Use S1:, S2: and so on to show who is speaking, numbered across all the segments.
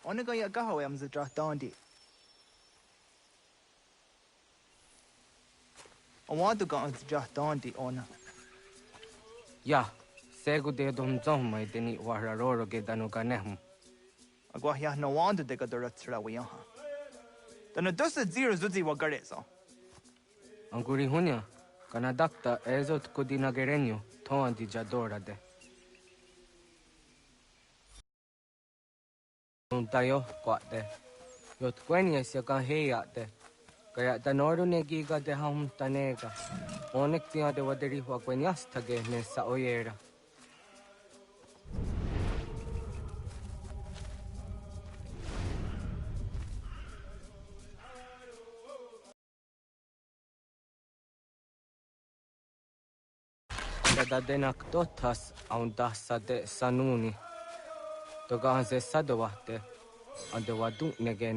S1: Ona ga ya gaho am za drachtondi. I want to go on drachtondi ona.
S2: Ja, segu de dum zomma deni wararoro ge danu ganehm.
S1: Agwa ya no want de ga doratsra wi aha. Dana dosa zero zuzi wa gareso.
S2: Anguri hunya, kana dakta ezot kodina gerenyo, toan di jadora de. Tayo kwate. Yot kwenya siya ka heya de. Kaya tanoro ne giga de ham tanega. Onek tiya de waderi wa kwenyas tage ne sa oyera. Da denak totas aun dasa de sanuni. Toga ze sadowate. Ande wadu negen.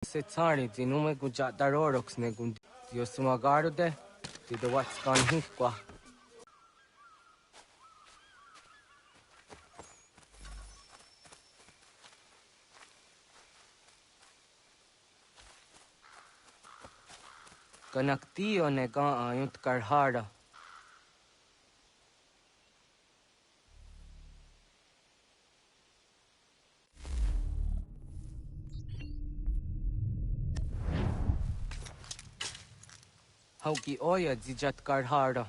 S2: Se tsari zinume guja darorox ne gundi. Dio sumagaru de. Dido wats kan hikwa. Kanak tiyo ne ga ayunt karhara. Hauki oya zijat karhara.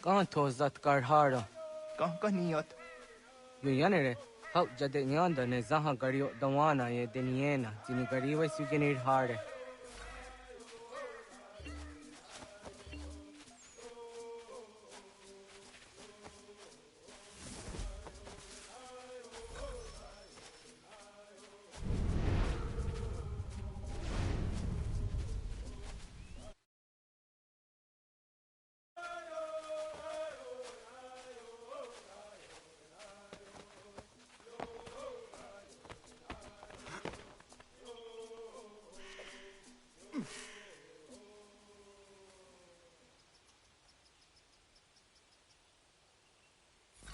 S2: Kanto zat karhara.
S1: Ka niyot.
S2: Yuyanere, hau jade nyanda ne zaha gario dawana ye deniena, zini gariwe sugenir hare.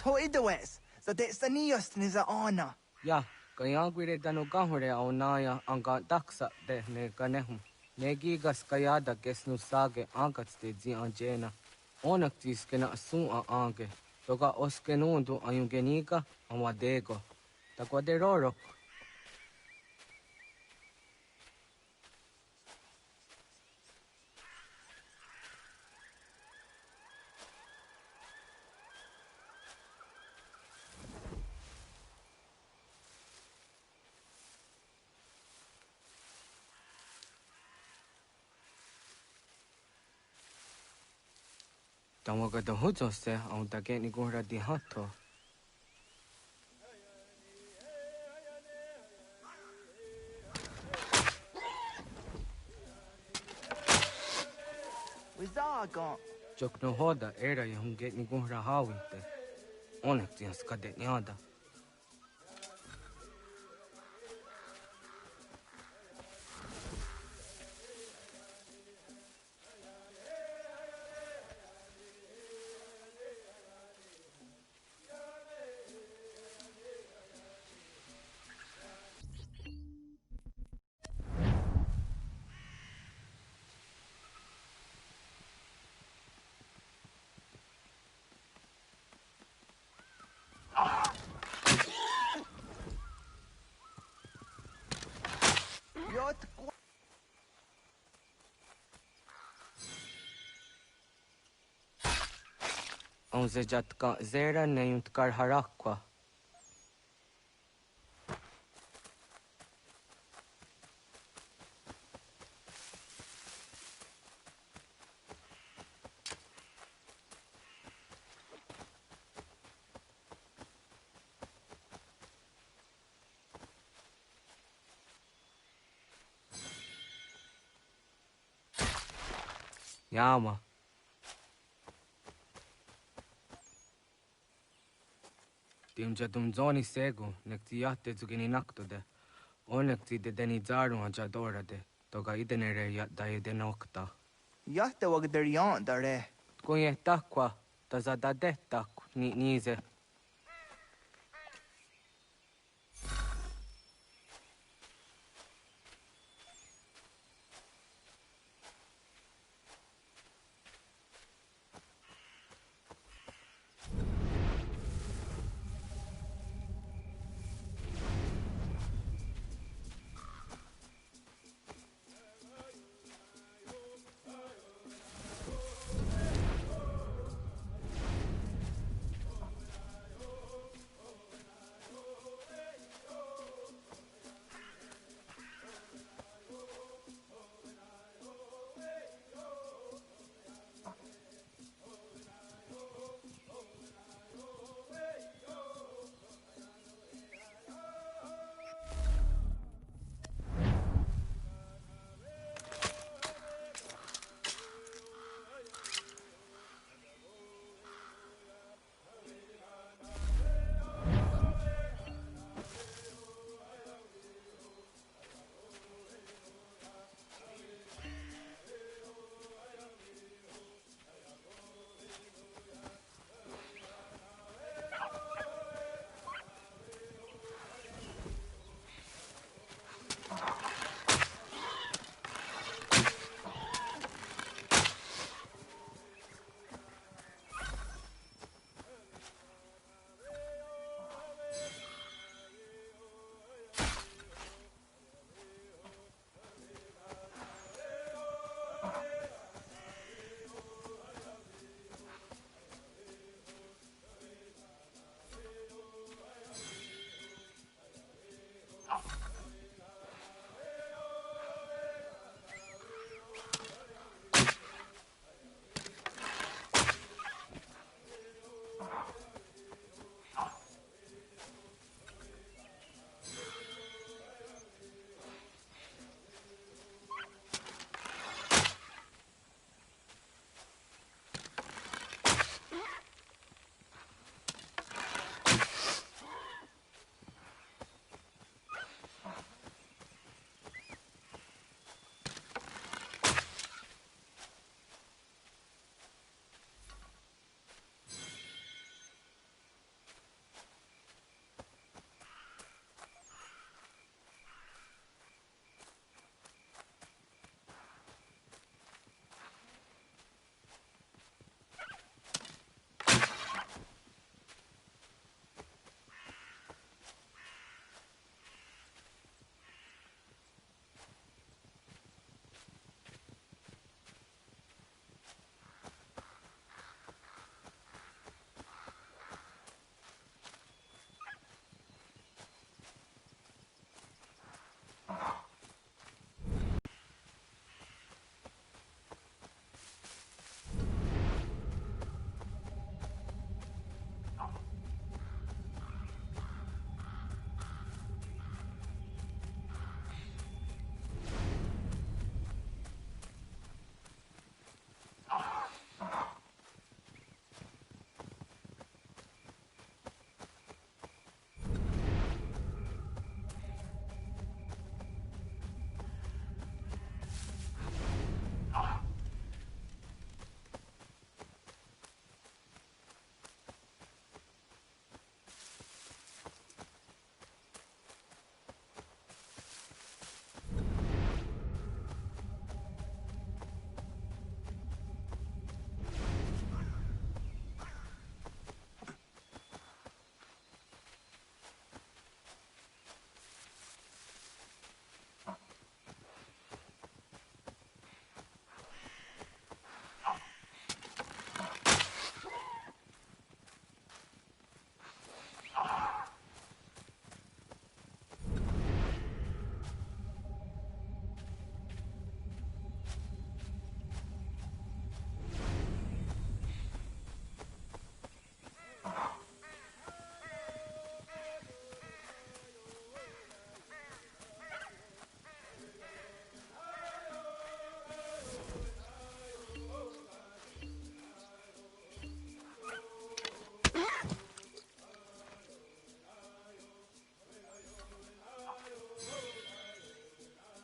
S1: To idawes. Za de saniyos ni za ona.
S2: Ya, kaya gwire danu gahure au naya anga daksa de ne ganehum. Negigas kayada gesnu sage angats de zi anjena. Onak tiskena sun a ange. Toga oskenundu ayungeniga amadego. Takwa de roro. Tawaga da hujo se au dage ni gura di hato.
S1: Wizaga.
S2: Jok no hoda era yung get ni gura hawinte. Onak tiyan skadet nyada.
S1: Yot.
S2: Ang zejat ka zera na yung karharakwa. Yama. Tim jadum zoni sego, nek ti yatte zugini nakto de. Onek ti de deni zaru a jadora de. Toga idenere yat da ide nokta.
S1: Yahta wagderian dare.
S2: Kunye takwa, tazadade tak ni nize.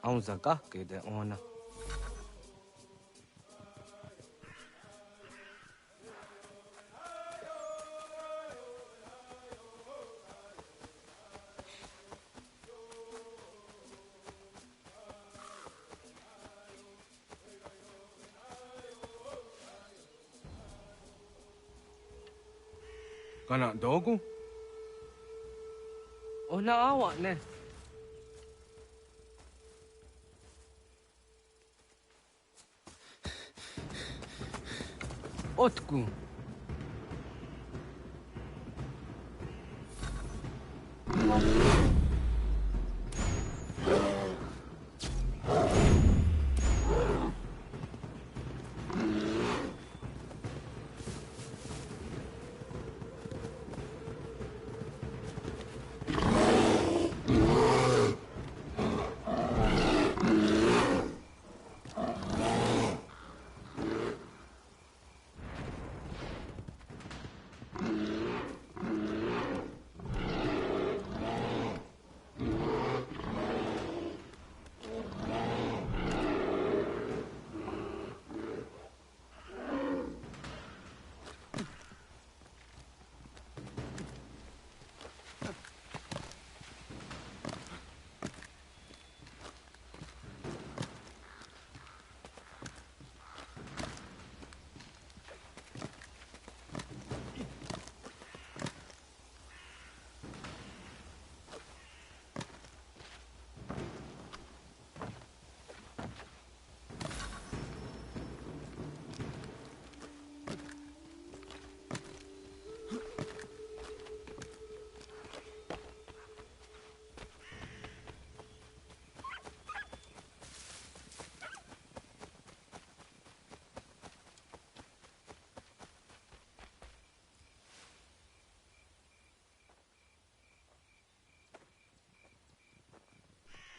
S2: Aun zagah ke de ona. Kana dogu? Ona awa ne. Otku.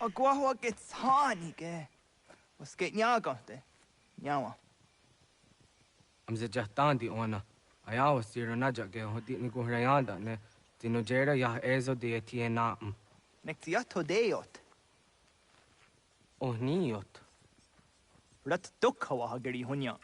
S1: Agua gets honey, ge. Was get nyaga de. Nyawa.
S2: Amze jahtandi ona. Ayawa siro naja ge hoti ni kuhrayanda ne. Tino jera ya ezo de tiena.
S1: Nektiato deot.
S2: Oh niot.
S1: Rat dukhawa hageri hunya.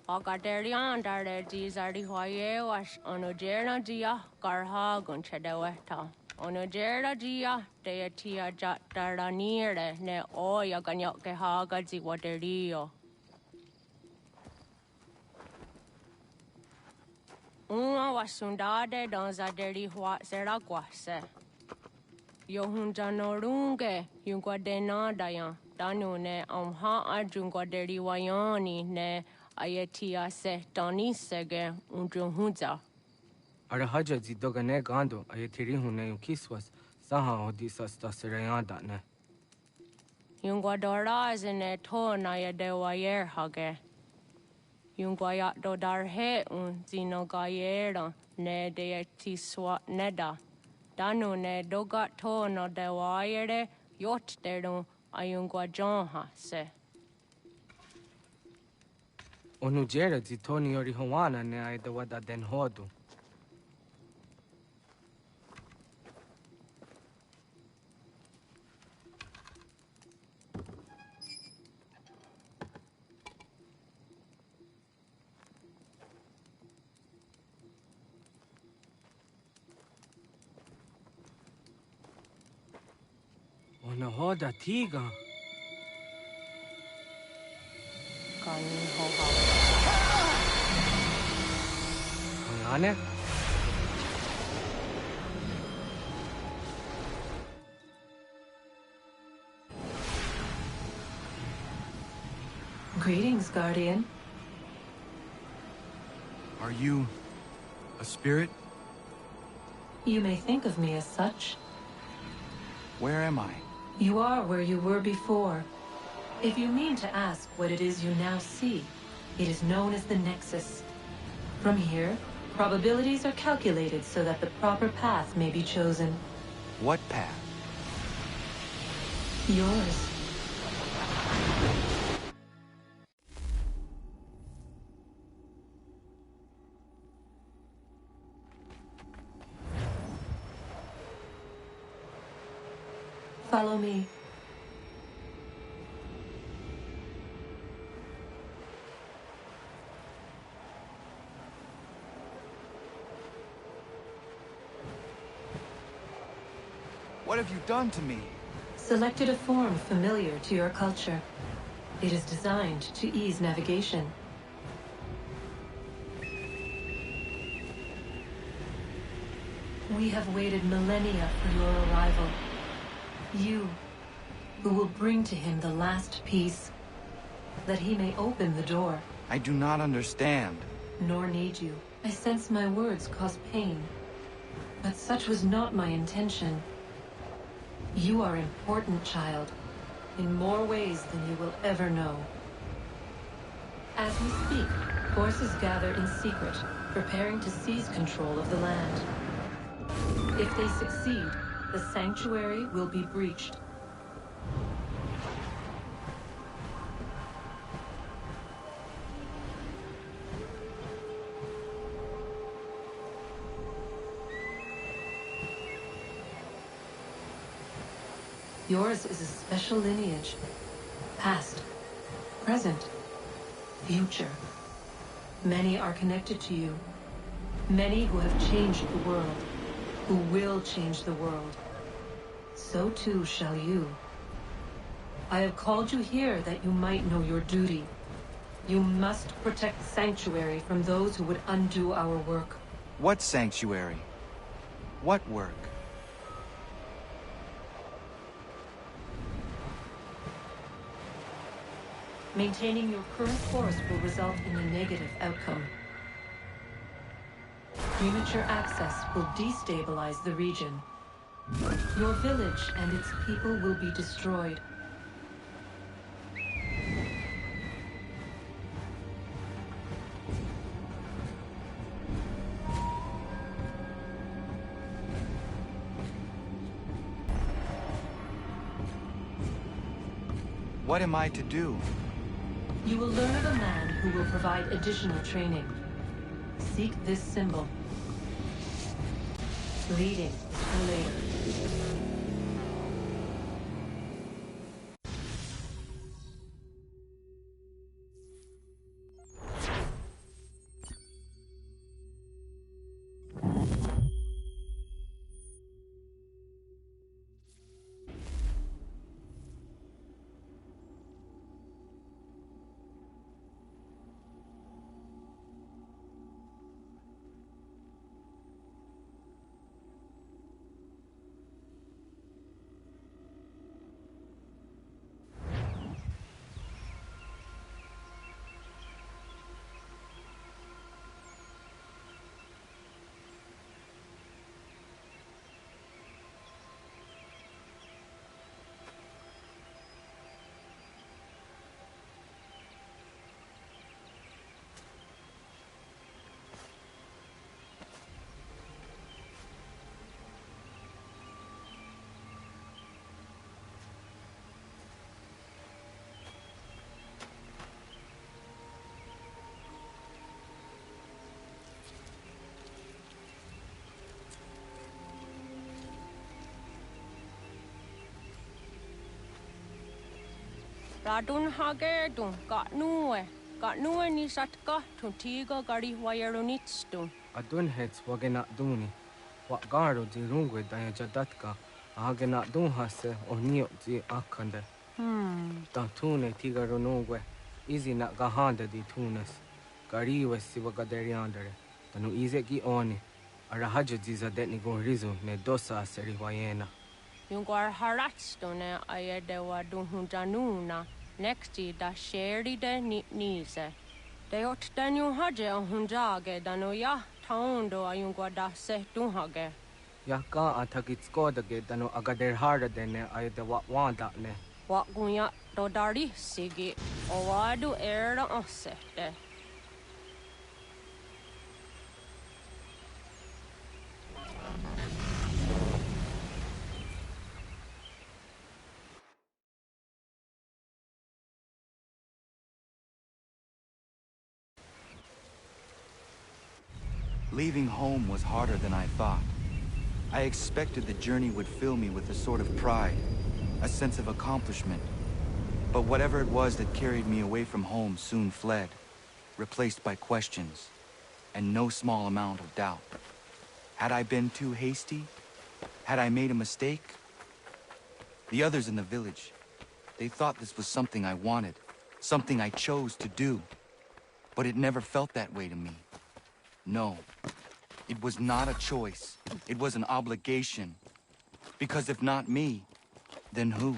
S3: Agaderian darde jizardi hoye was onojera jia garha gunchedeweta. Onojera jia deatia jatardanire ne oya ganyoke haga ziwaderio. Uma wasundade donzaderi hua seraguase. Yohunjanorunge yunguadenadayan danune amha ajunguaderi wayani ne Ayatia se Donisege unjunhuza.
S2: Arahaja zidogane gando ayetiri hune yukiswas saha odisas tasirayanda ne.
S3: Yunguadora zine to na yadewayer hage. Yunguayat dodarhe zinogayera ne deetiswa neda. Danu ne dogat to no dewayere yot deru ayunguajonha se.
S2: Onujera zitoni yori hawana ne aidawada den hodu. Ona hoda tiga.
S3: Kani hoha.
S2: Angane?
S4: Greetings, Guardian.
S5: Are you a spirit?
S4: You may think of me as such.
S1: Where am I?
S4: You are where you were before. If you mean to ask what it is you now see, it is known as the Nexus. From here, probabilities are calculated so that the proper path may be chosen.
S1: What path?
S4: Yours. Follow me.
S1: What have you done to me?
S4: Selected a form familiar to your culture. It is designed to ease navigation. We have waited millennia for your arrival. You, who will bring to him the last piece, that he may open the door.
S1: I do not understand.
S4: Nor need you. I sense my words cause pain. But such was not my intention. You are important, child, in more ways than you will ever know. As we speak, forces gather in secret, preparing to seize control of the land. If they succeed, the sanctuary will be breached. Yours is a special lineage. Past, present, future. Many are connected to you. Many who have changed the world, who will change the world. So too shall you. I have called you here that you might know your duty. You must protect Sanctuary from those who would undo our work.
S1: What sanctuary? What work?
S4: Maintaining your current course will result in a negative outcome. Premature access will destabilize the region. Your village and its people will be destroyed.
S1: What am I to do?
S4: You will learn of a man who will provide additional training. Seek this symbol. Leading is for later.
S3: Radun hagerdun got nue ni satka to tiga gari wayarunitstun.
S2: Adun hets wagena duni. What garo di rungwe daya jadatka. Agena dun hase o nio di akande. Tantune tigaro nungwe. Easy na gahanda di tunas. Gariwe siwa gaderiandere. Tanu ize gi oni. Arahajo diza detni go rizu ne dosa seri wayena.
S3: Yungar haratstune ayede wadun hunjanuna. Nexti da sheri de nise. De ot den jun haje on hunjage dano ya taundo ayungwa da se dun hage.
S2: Yaka atakitsko the gate no agader harder than I the one that ne.
S3: What gunya dodari sigi owadu era osete.
S5: Leaving home was harder than I thought. I expected the journey would fill me with a sort of pride, a sense of accomplishment. But whatever it was that carried me away from home soon fled, replaced by questions, and no small amount of doubt. Had I been too hasty? Had I made a mistake? The others in the village, they thought this was something I wanted, something I chose to do. But it never felt that way to me. No, it was not a choice. It was an obligation. Because if not me, then who?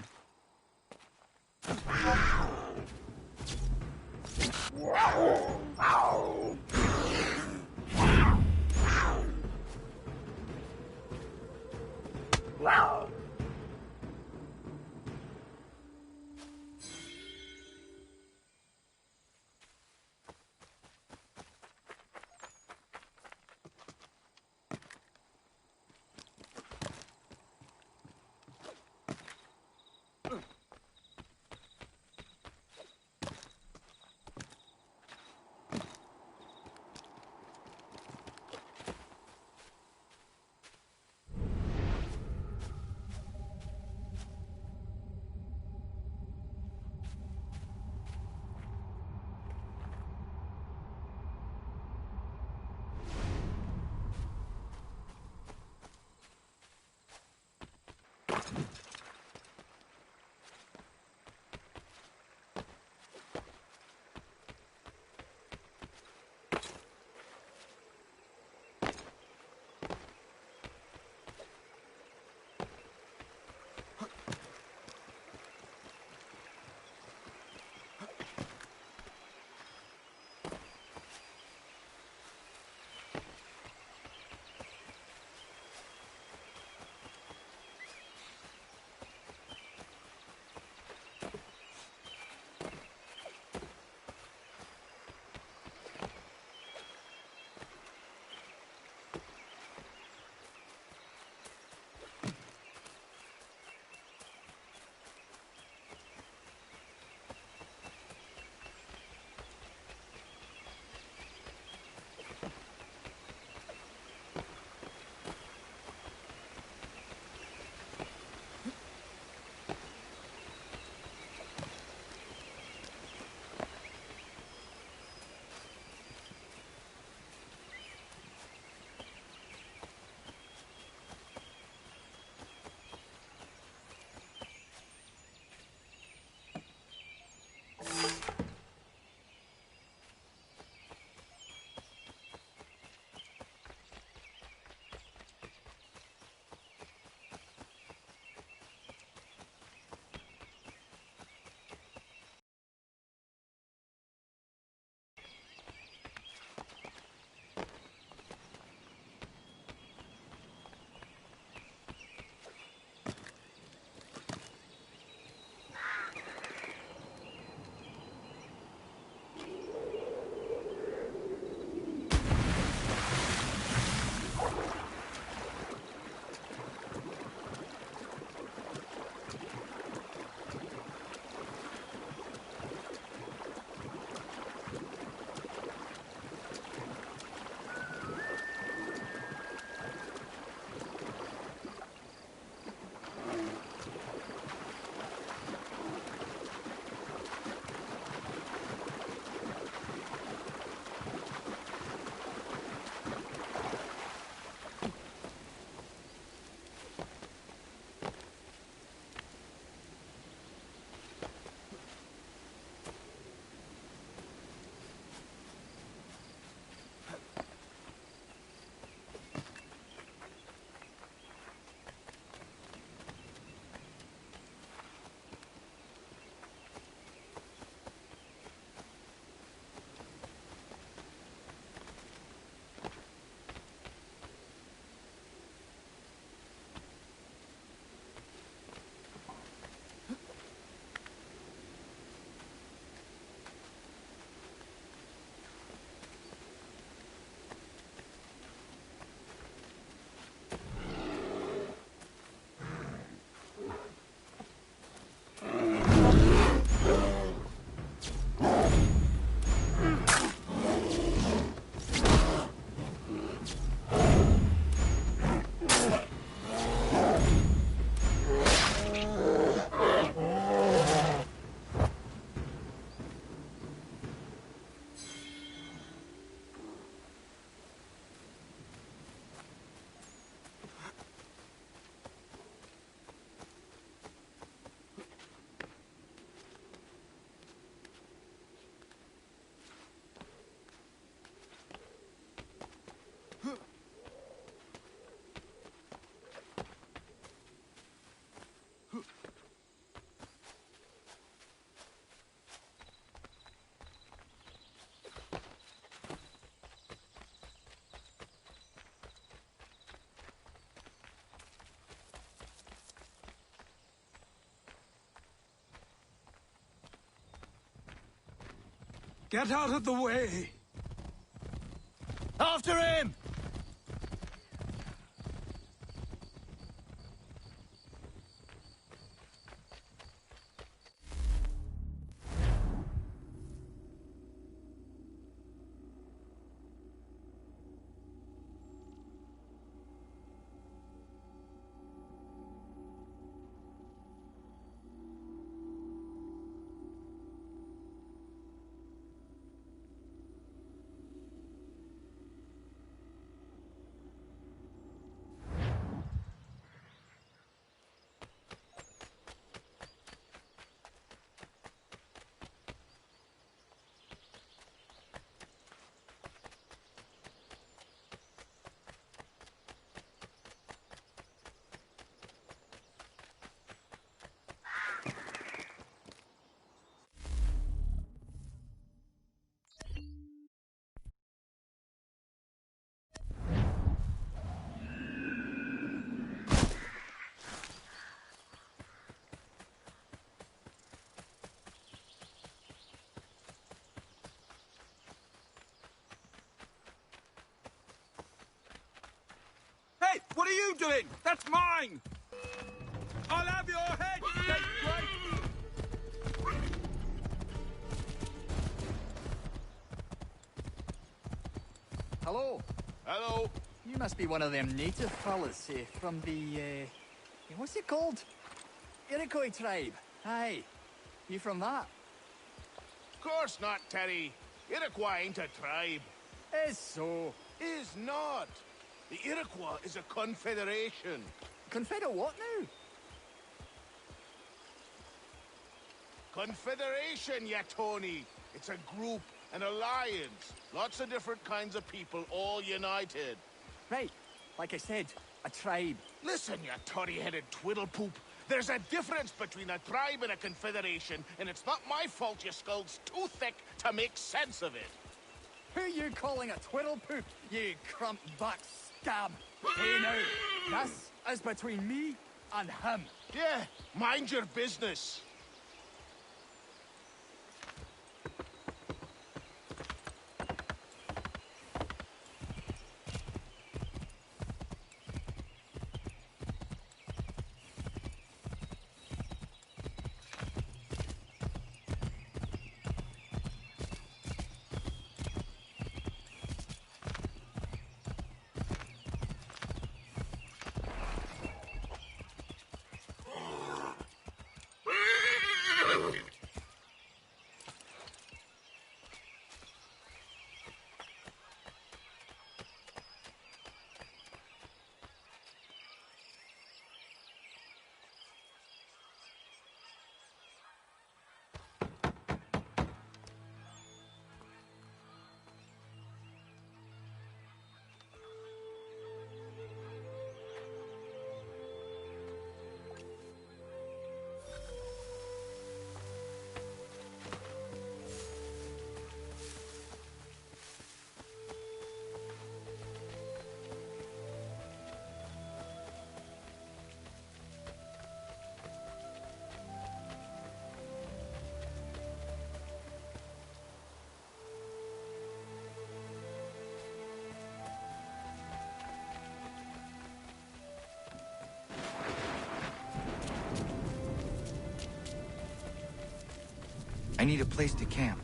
S6: Get out of the way!
S1: After him!
S6: Hey, what are you doing? That's mine! I'll have your head, scapegrace!
S7: Hello.
S6: Hello.
S7: You must be one of them native fellas from the, what's it called? Iroquois tribe. Aye. You from that?
S8: Of course not, Terry. Iroquois ain't a tribe.
S7: Is so.
S8: Is not. The Iroquois is a confederation.
S7: Confederate what now?
S8: Confederation, ya Tony. It's a group, an alliance. Lots of different kinds of people, all united.
S7: Right. Like I said, a tribe.
S8: Listen, ya toddy-headed twiddlepoop. There's a difference between a tribe and a confederation, and it's not my fault your skull's too thick to make sense of it.
S7: Who you calling a twiddlepoop, you crump buck scab? Hey now, this is between me and him.
S8: Yeah, mind your business.
S5: I need a place to camp.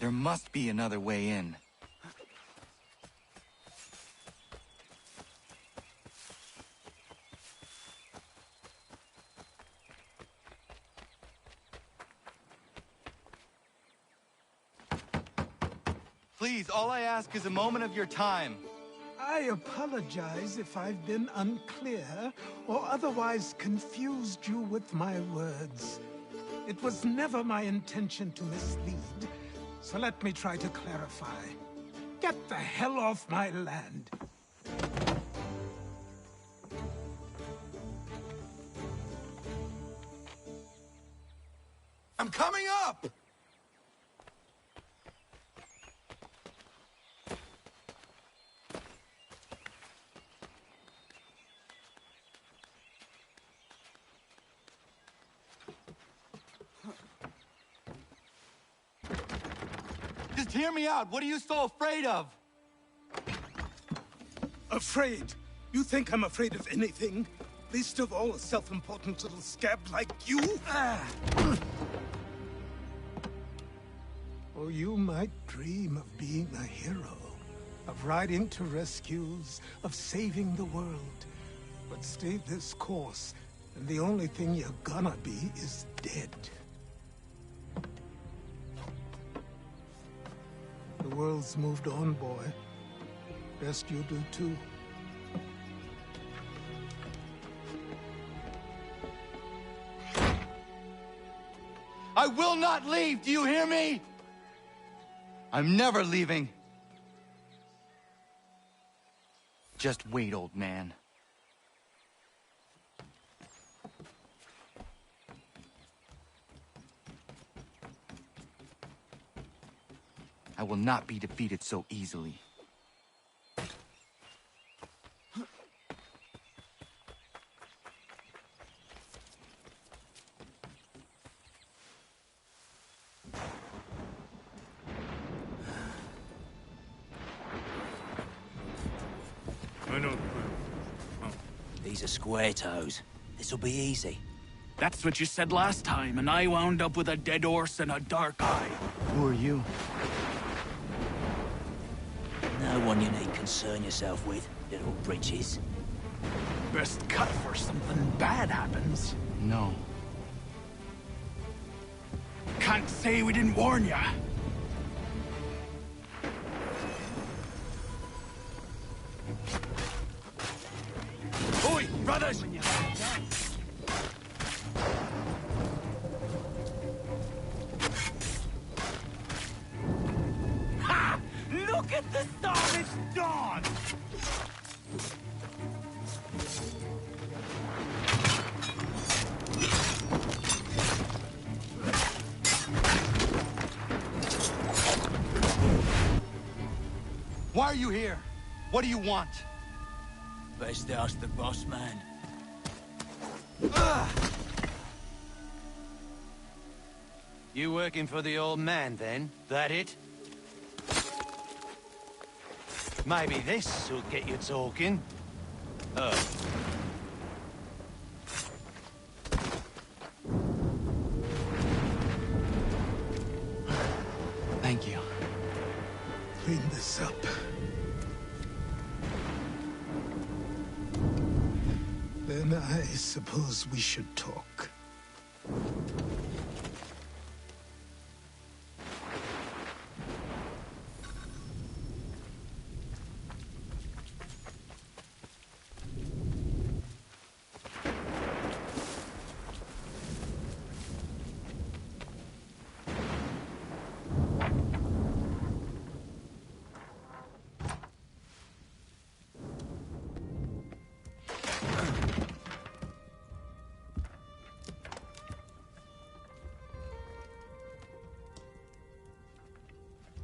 S5: There must be another way in. Please, all I ask is a moment of your time.
S9: I apologize if I've been unclear or otherwise confused you with my words. It was never my intention to mislead, so let me try to clarify. Get the hell off my land.
S6: I'm coming up!
S5: Just hear me out. What are you so afraid of?
S9: Afraid? You think I'm afraid of anything? Least of all a self-important little scab like you? Or you might dream of being a hero, of riding to rescues, of saving the world. But stay this course, and the only thing you're gonna be is dead. The world's moved on, boy. Best you do too.
S5: I will not leave, do you hear me? I'm never leaving. Just wait, old man. I will not be defeated so easily.
S10: These are square toes. This'll be easy.
S8: That's what you said last time, and I wound up with a dead horse and a dark eye.
S5: Who are you?
S10: No one you need concern yourself with, little britches.
S8: Best cut for something bad happens.
S5: No.
S8: Can't say we didn't warn ya. Oi, brothers! Ha! Look at the star, it's dawn!
S5: Why are you here? What do you want?
S10: Best ask the boss man.
S11: You working for the old man, then? That it? Maybe this will get you talking.
S5: Thank you.
S9: Clean this up. Then I suppose we should talk.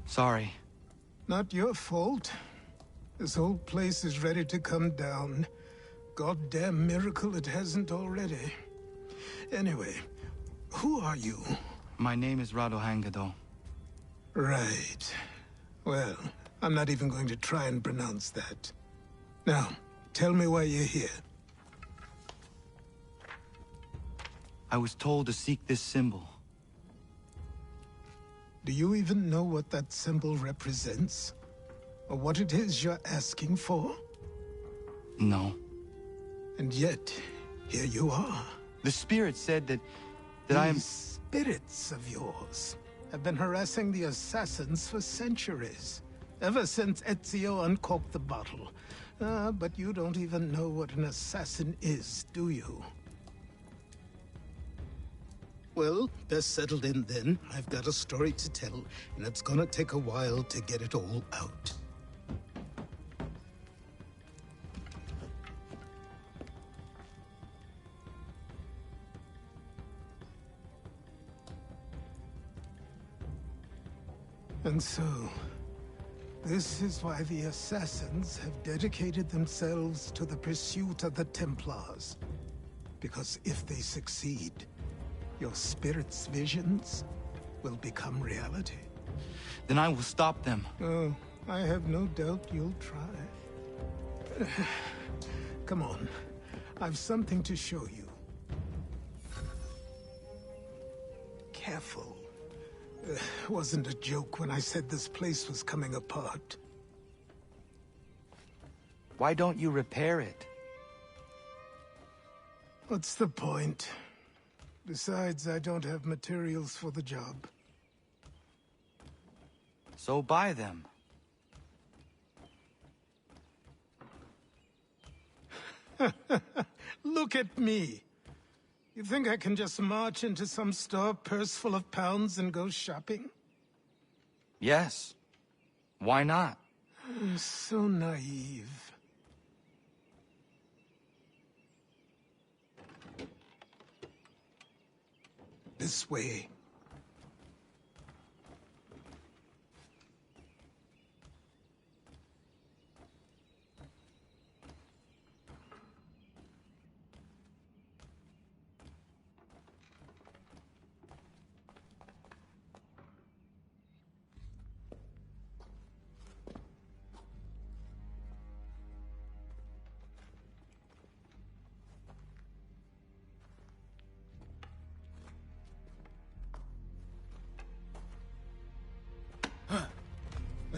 S5: Sorry.
S9: Not your fault. This whole place is ready to come down. Goddamn miracle it hasn't already. Anyway, who are you?
S5: My name is Radohangado.
S9: Right. Well, I'm not even going to try and pronounce that. Now, tell me why you're here.
S5: I was told to seek this symbol.
S9: Do you even know what that symbol represents? Or what it is you're asking for?
S5: No.
S9: And yet, here you are.
S5: The spirit said that
S9: These spirits of yours have been harassing the assassins for centuries. Ever since Ezio uncorked the bottle. But you don't even know what an assassin is, do you? Well, best settled in then. I've got a story to tell, and it's gonna take a while to get it all out. And so, this is why the Assassins have dedicated themselves to the pursuit of the Templars. Because if they succeed, your spirit's visions will become reality.
S5: Then I will stop them.
S9: Oh, I have no doubt you'll try. Come on, I've something to show you. Careful. Wasn't a joke when I said this place was coming apart.
S5: Why don't you repair it?
S9: What's the point? Besides, I don't have materials for the job.
S5: So buy them.
S9: Look at me. You think I can just march into some store, purse full of pounds, and go shopping?
S5: Yes. Why not?
S9: So naive. This way.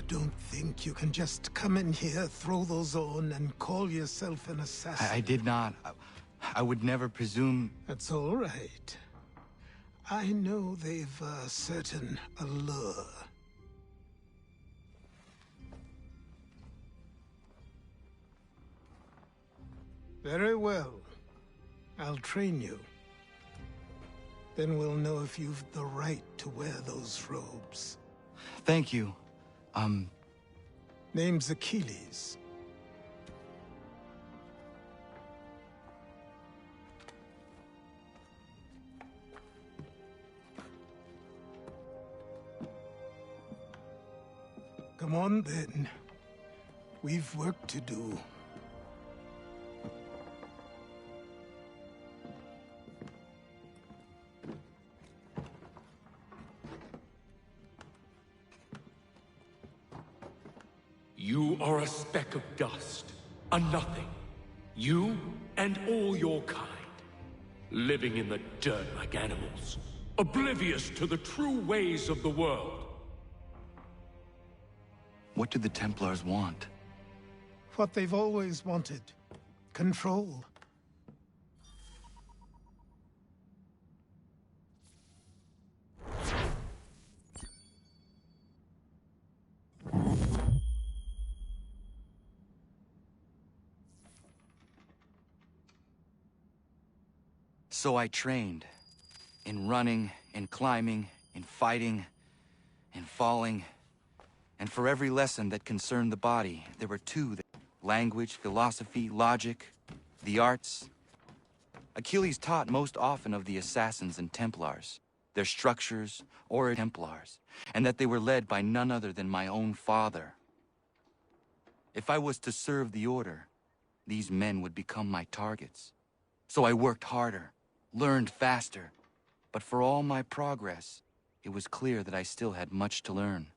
S9: Don't think you can just come in here, throw those on, and call yourself an assassin.
S5: I did not. I would never presume...
S9: That's all right. I know they've a certain allure. Very well. I'll train you. Then we'll know if you've the right to wear those robes.
S5: Thank you.
S9: Name's Achilles. Come on, then. We've work to do.
S12: You are a speck of dust, a nothing. You and all your kind, living in the dirt like animals, oblivious to the true ways of the world.
S5: What do the Templars want?
S9: What they've always wanted. Control.
S5: So I trained. In running, in climbing, in fighting, in falling. And for every lesson that concerned the body, there were two: language, philosophy, logic, the arts. Achilles taught most often of the Assassins and Templars, their structures, or Templars, and that they were led by none other than my own father. If I was to serve the Order, these men would become my targets. So I worked harder, learned faster, but for all my progress, it was clear that I still had much to learn.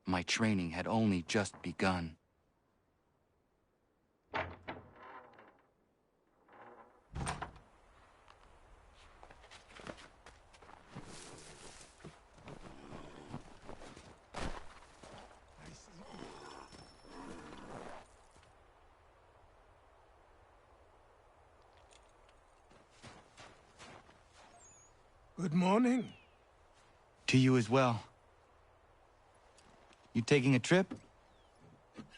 S5: My training had only just begun.
S9: Good morning.
S5: To you as well. You taking a trip?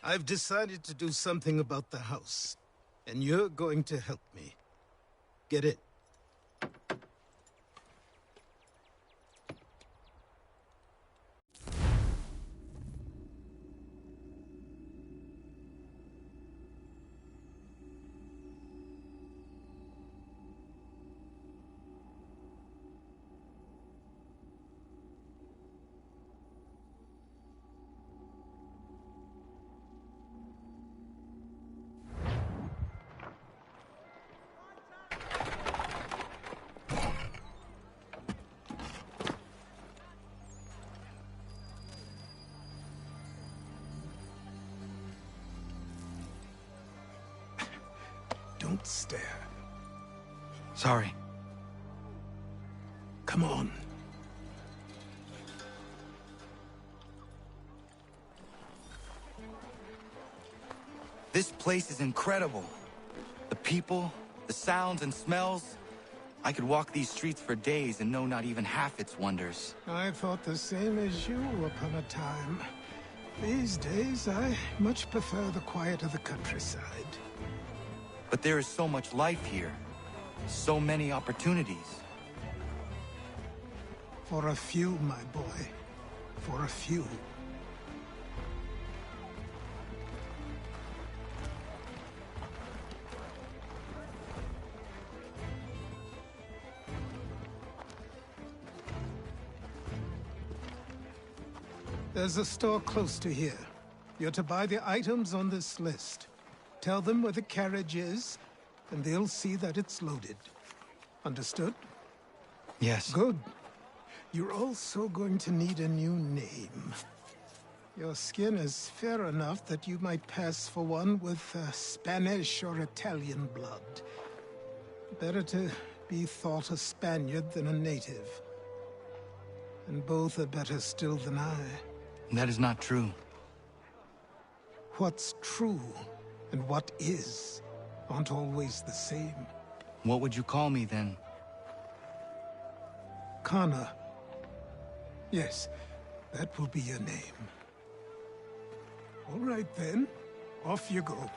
S9: I've decided to do something about the house, and you're going to help me. Get it? Don't stare.
S5: Sorry.
S9: Come on.
S5: This place is incredible. The people, the sounds and smells. I could walk these streets for days and know not even half its wonders.
S9: I thought the same as you upon a time. These days, I much prefer the quiet of the countryside.
S5: But there is so much life here. So many opportunities.
S9: For a few, my boy. For a few. There's a store close to here. You're to buy the items on this list. Tell them where the carriage is, and they'll see that it's loaded. Understood?
S5: Yes.
S9: Good. You're also going to need a new name. Your skin is fair enough that you might pass for one with Spanish or Italian blood. Better to be thought a Spaniard than a native. And both are better still than I.
S5: That is not true.
S9: What's true and what is aren't always the same.
S5: What would you call me then?
S9: Kana. Yes, that will be your name. All right then, off you go.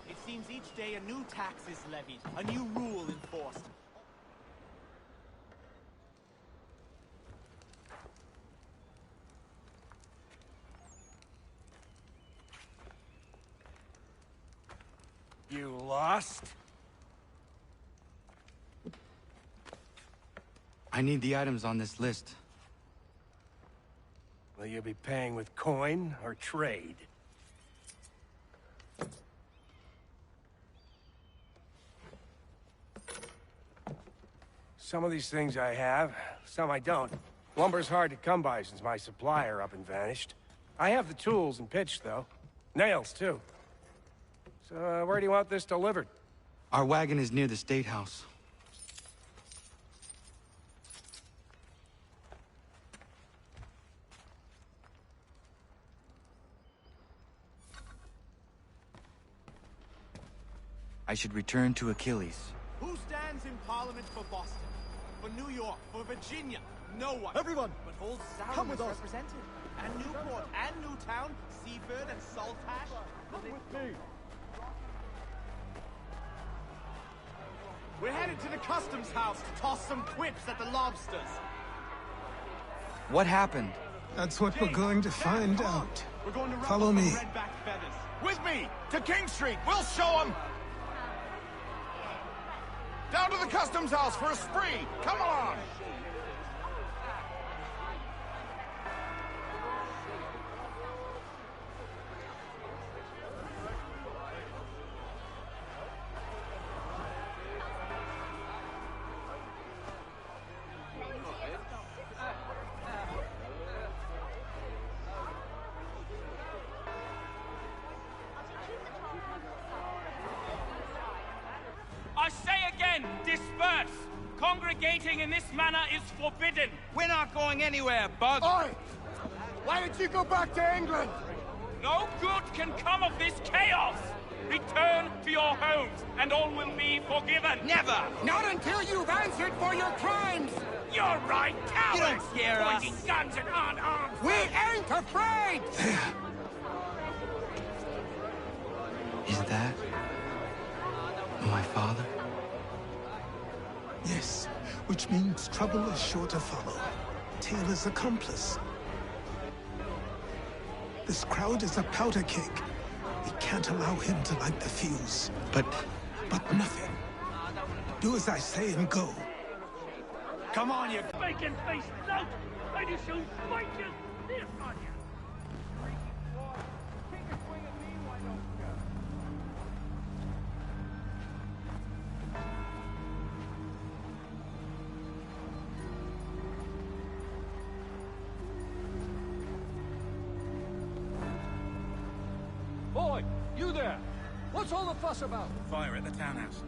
S13: It seems each day a new tax is levied, a new rule enforced.
S11: You lost?
S5: I need the items on this list.
S11: Will you be paying with coin or trade? Some of these things I have, some I don't. Lumber's hard to come by since my supplier up and vanished. I have the tools and pitch, though. Nails, too. So, where do you want this delivered?
S5: Our wagon is near the State House. I should return to Achilles.
S13: Who stands in Parliament for Boston? For New York? For Virginia? No one.
S7: Everyone,
S13: But Old Sarum
S7: come with
S13: is
S7: us.
S13: represented. And Newport, and Newtown, Seaford, and Saltash.
S7: Come with me.
S13: We're headed to the customs house to toss some quips at the lobsters.
S5: What happened?
S9: That's what we're going to find out.
S13: We're going to
S9: Follow
S13: ruffle
S9: me.
S13: some red-backed feathers.
S6: With me! To King Street! We'll show them! Down to the customs house for a spree! Come on!
S13: Congregating in this manner is forbidden.
S6: We're not going anywhere, Bug.
S11: Oi! Why did you go back to England?
S13: No good can come of this chaos. Return to your homes, and all will be forgiven.
S6: Never!
S11: Not until you've answered for your crimes!
S13: You're right, cowards!
S6: You don't scare us.
S13: Pointing guns and unarmed.
S11: We ain't afraid!
S5: Is that my father?
S9: Yes, which means trouble is sure to follow. Taylor's accomplice. This crowd is a powder keg. We can't allow him to light the fuse.
S5: But
S9: nothing. Do as I say and go.
S13: Come on, you bacon-faced lout! I just shall spike you this on you!
S14: Boy, you there! What's all the fuss about?
S6: Fire at the townhouse.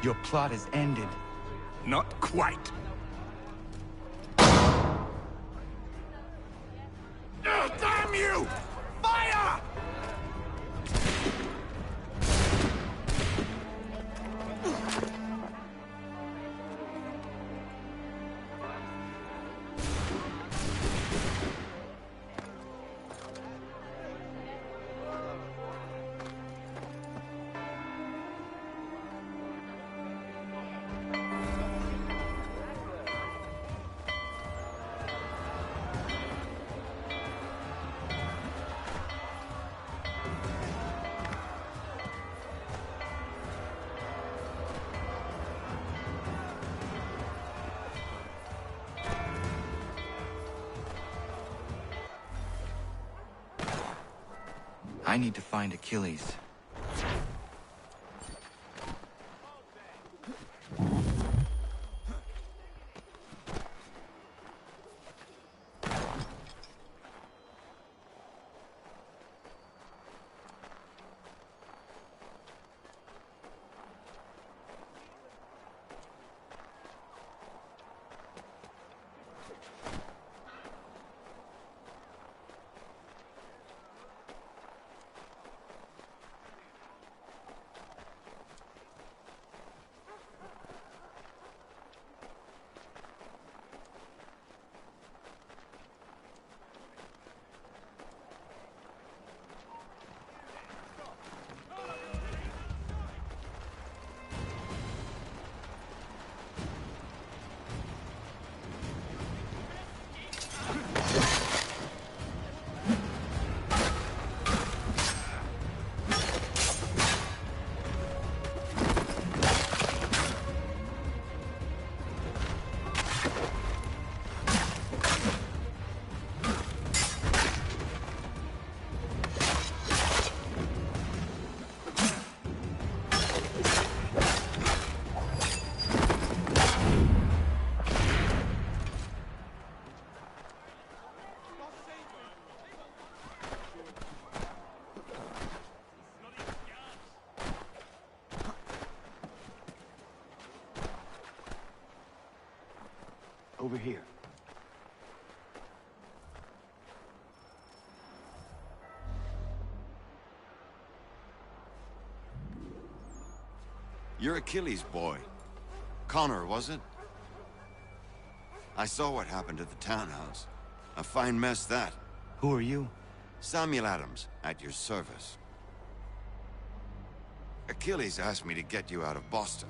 S5: Your plot is ended.
S6: Not quite. Damn you! Fire!
S5: I need to find Achilles.
S10: Over here.
S15: You're Achilles' boy. Connor, was it? I saw what happened at the townhouse. A fine mess, that.
S5: Who are you?
S15: Samuel Adams, at your service. Achilles asked me to get you out of Boston.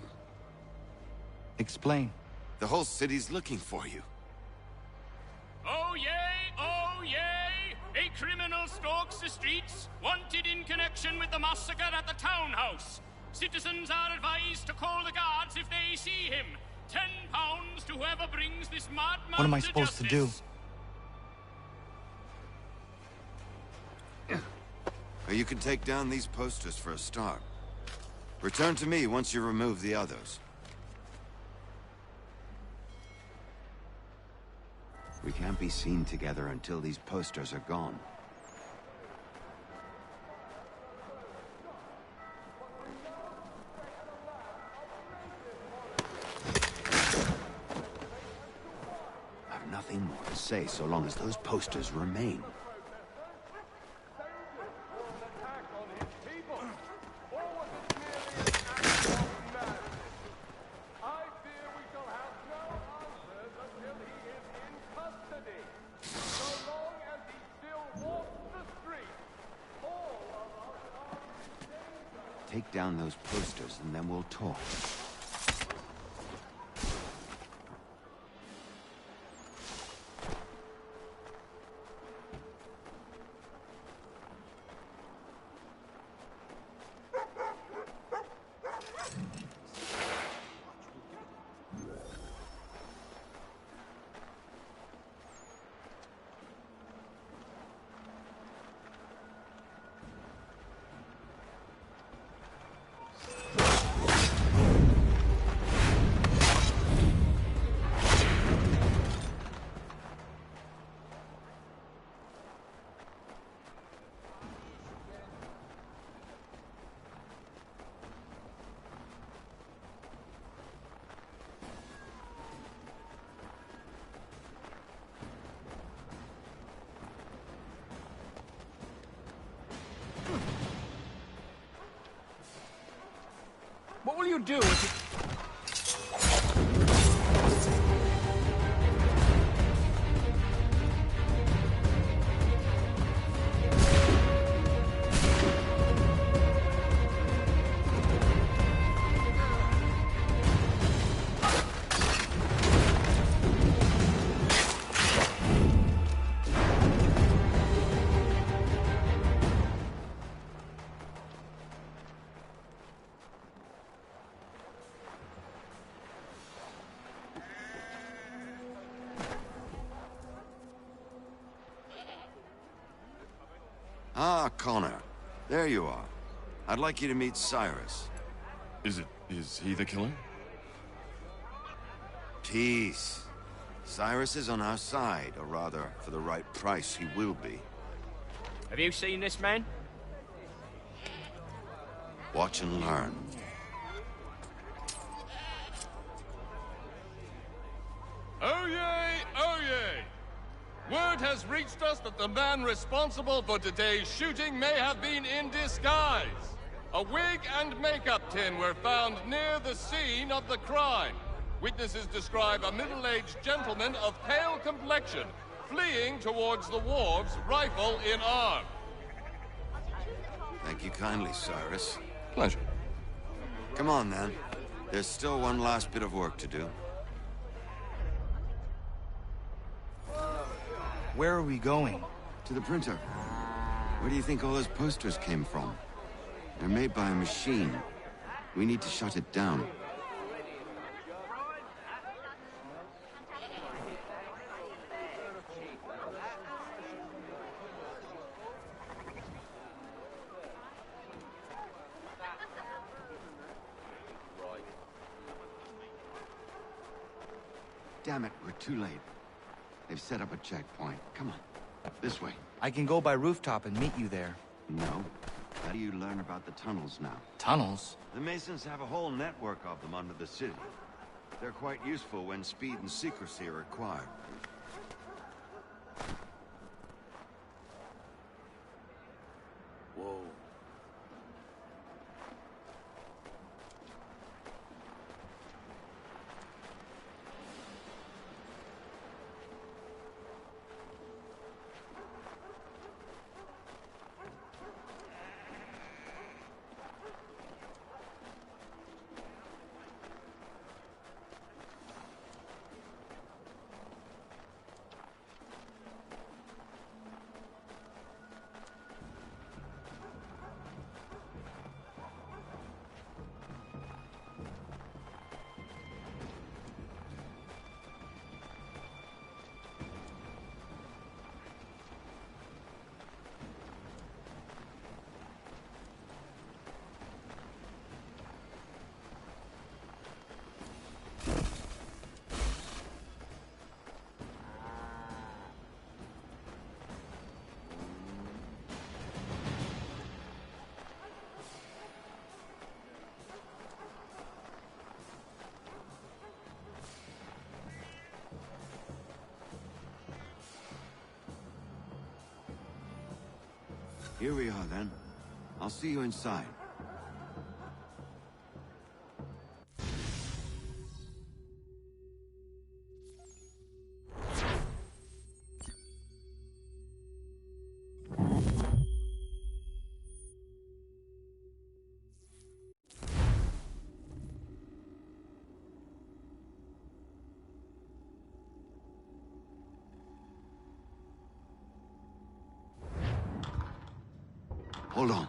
S5: Explain.
S15: The whole city's looking for you.
S13: Oh yay, oh yay! A criminal stalks the streets, wanted in connection with the massacre at the townhouse. Citizens are advised to call the guards if they see him. £10 to whoever brings this madman
S5: What am I supposed to do?
S15: You can take down these posters for a start. Return to me once you remove the others. We can't be seen together until these posters are gone. I've nothing more to say so long as those posters remain. Take down those posters and then we'll talk.
S14: What will you do if you...
S15: Ah, Connor. There you are. I'd like you to meet Cyrus.
S16: Is he the killer?
S15: Peace. Cyrus is on our side, or rather, for the right price, he will be.
S13: Have you seen this man?
S15: Watch and learn.
S12: Oh yay, oh yay! Word has reached us that the man responsible for today's shooting may have been in disguise. A wig and makeup tin were found near the scene of the crime. Witnesses describe a middle-aged gentleman of pale complexion fleeing towards the wharves, rifle in arm.
S15: Thank you kindly, Cyrus.
S16: Pleasure.
S15: Come on, then. There's still one last bit of work to do.
S5: Where are we going?
S15: To the printer. Where do you think all those posters came from? They're made by a machine. We need to shut it down. Damn it, we're too late. They've set up a checkpoint. Come on, this way.
S5: I can go by rooftop and meet you there.
S15: No. How do you learn about the tunnels now?
S5: Tunnels?
S15: The Masons have a whole network of them under the city. They're quite useful when speed and secrecy are required.
S10: Whoa.
S15: Here we are, then. I'll see you inside. Hold on.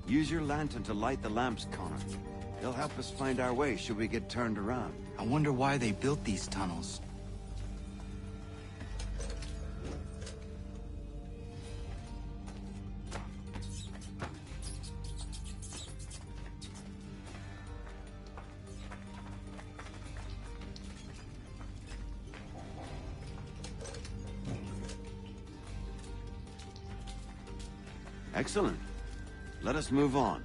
S15: Use your lantern to light the lamps, Connor. They'll help us find our way should we get turned around.
S5: I wonder why they built these tunnels.
S15: Excellent. Let us move on.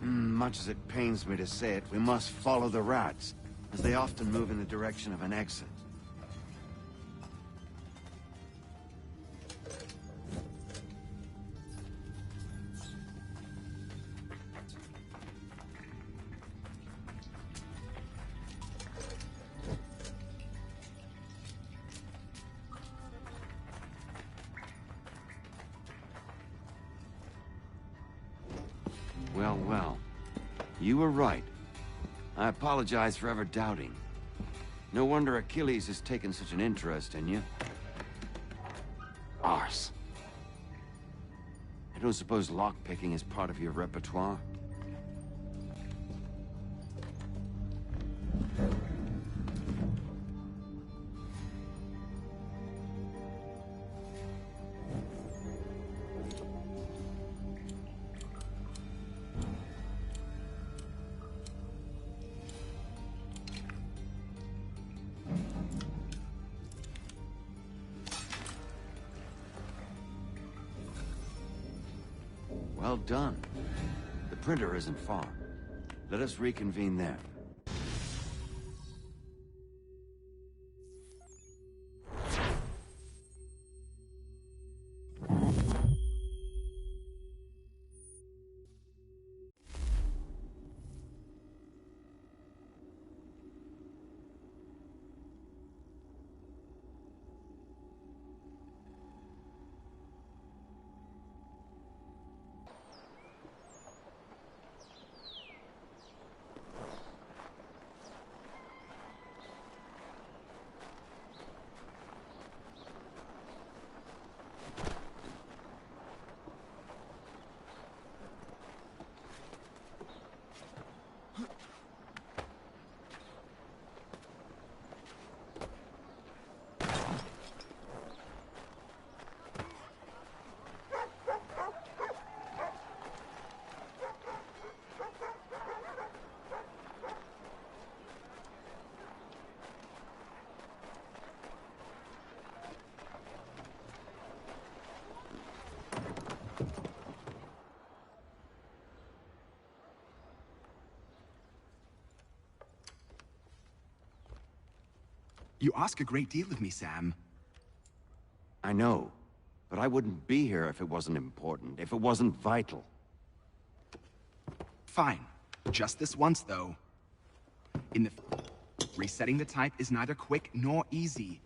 S15: Much as it pains me to say it, we must follow the rats, as they often move in the direction of an exit. Well, well. You were right. I apologize for ever doubting. No wonder Achilles has taken such an interest in you. Arse. I don't suppose lockpicking is part of your repertoire? Well done. The printer isn't far. Let us reconvene there.
S17: You ask a great deal of me, Sam.
S15: I know, but I wouldn't be here if it wasn't important, if it wasn't vital.
S17: Fine. Just this once, though. Resetting the type is neither quick nor easy.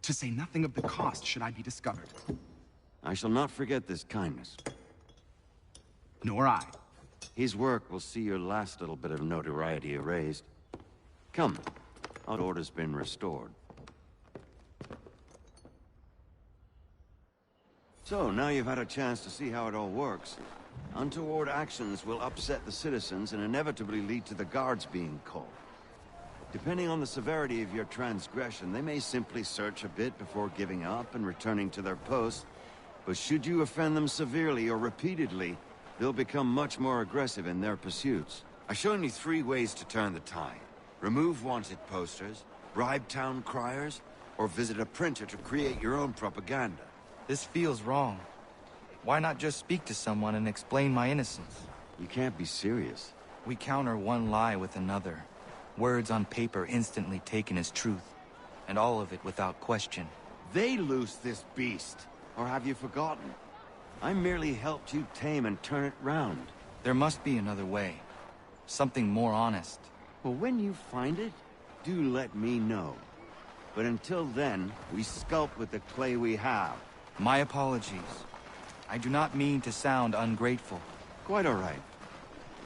S17: To say nothing of the cost should I be discovered.
S15: I shall not forget this kindness.
S17: Nor I.
S15: His work will see your last little bit of notoriety erased. Come. Our order's been restored. So, now you've had a chance to see how it all works. Untoward actions will upset the citizens and inevitably lead to the guards being called. Depending on the severity of your transgression, they may simply search a bit before giving up and returning to their posts. But should you offend them severely or repeatedly, they'll become much more aggressive in their pursuits. I've shown you 3 ways to turn the tide. Remove wanted posters, bribe town criers, or visit a printer to create your own propaganda.
S5: This feels wrong. Why not just speak to someone and explain my innocence?
S15: You can't be serious.
S5: We counter one lie with another. Words on paper instantly taken as truth. And all of it without question.
S15: They loose this beast. Or have you forgotten? I merely helped you tame and turn it round.
S5: There must be another way. Something more honest.
S15: Well, when you find it, do let me know. But until then, we sculpt with the clay we have.
S5: My apologies. I do not mean to sound ungrateful.
S15: Quite all right.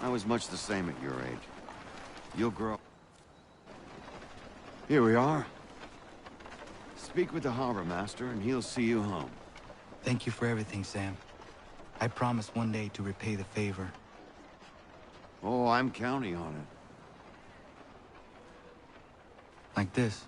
S15: I was much the same at your age. You'll grow. Here we are. Speak with the harbor master, and he'll see you home.
S5: Thank you for everything, Sam. I promise one day to repay the favor.
S15: Oh, I'm counting on it.
S5: Like this.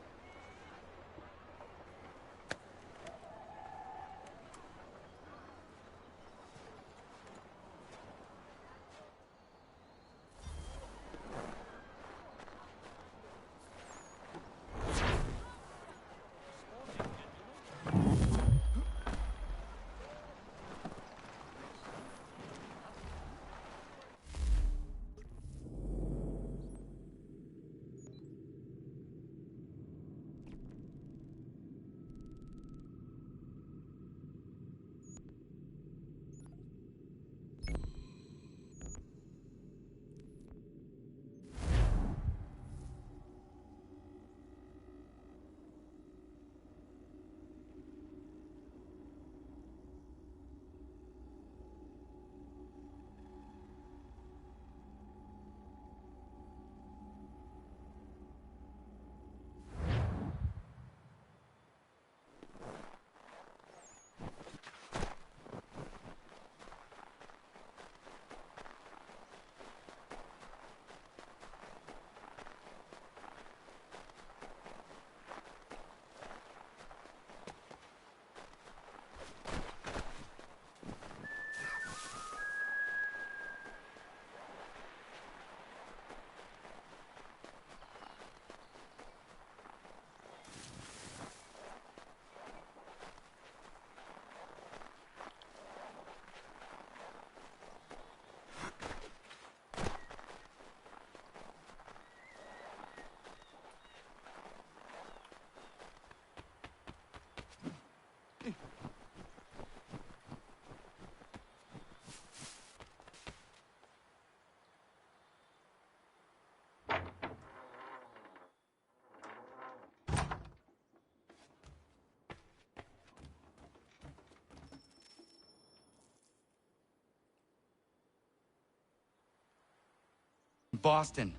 S5: Boston.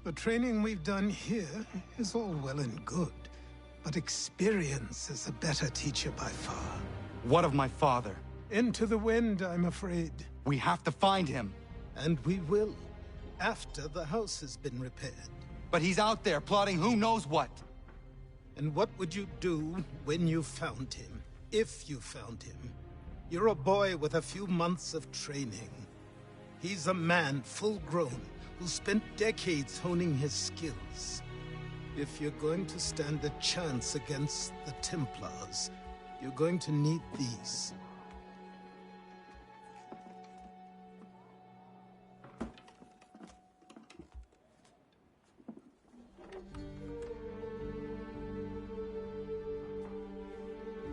S9: The training we've done here is all well and good, but experience is a better teacher by far.
S5: What of my father?
S9: Into the wind, I'm afraid.
S5: We have to find him.
S9: And we will, after the house has been repaired.
S5: But he's out there plotting who knows what.
S9: And what would you do when you found him? If you found him? You're a boy with a few months of training. He's a man full grown who spent decades honing his skills. If you're going to stand a chance against the Templars, you're going to need these.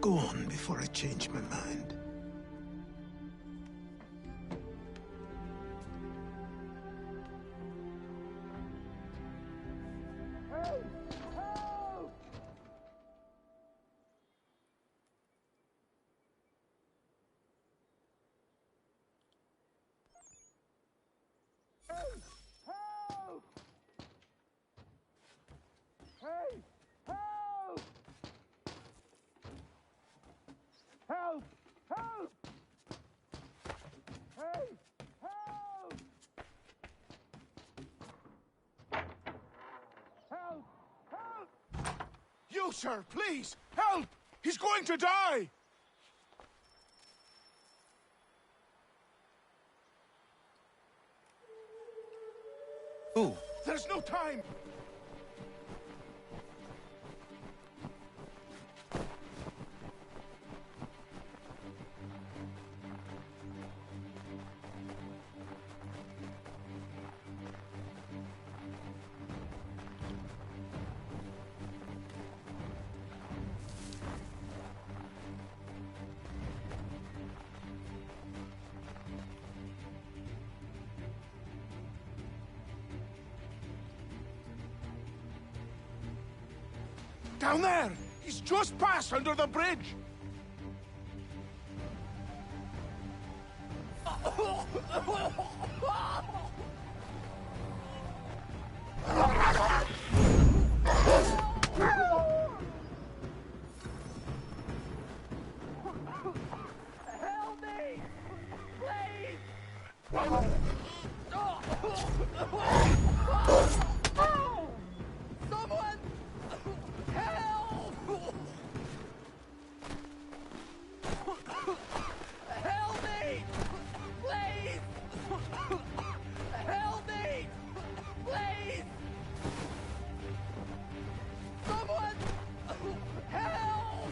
S9: Go on before I change my mind.
S6: Help! Help! Hey! Help! Help! Help!
S8: You, sir, please! Help! He's going to die!
S5: Who?
S8: There's no time! Down there! He's just passed under the bridge!
S6: Help me! Please! Someone! Help! Help me! Please! Help me! Please! Someone! Help!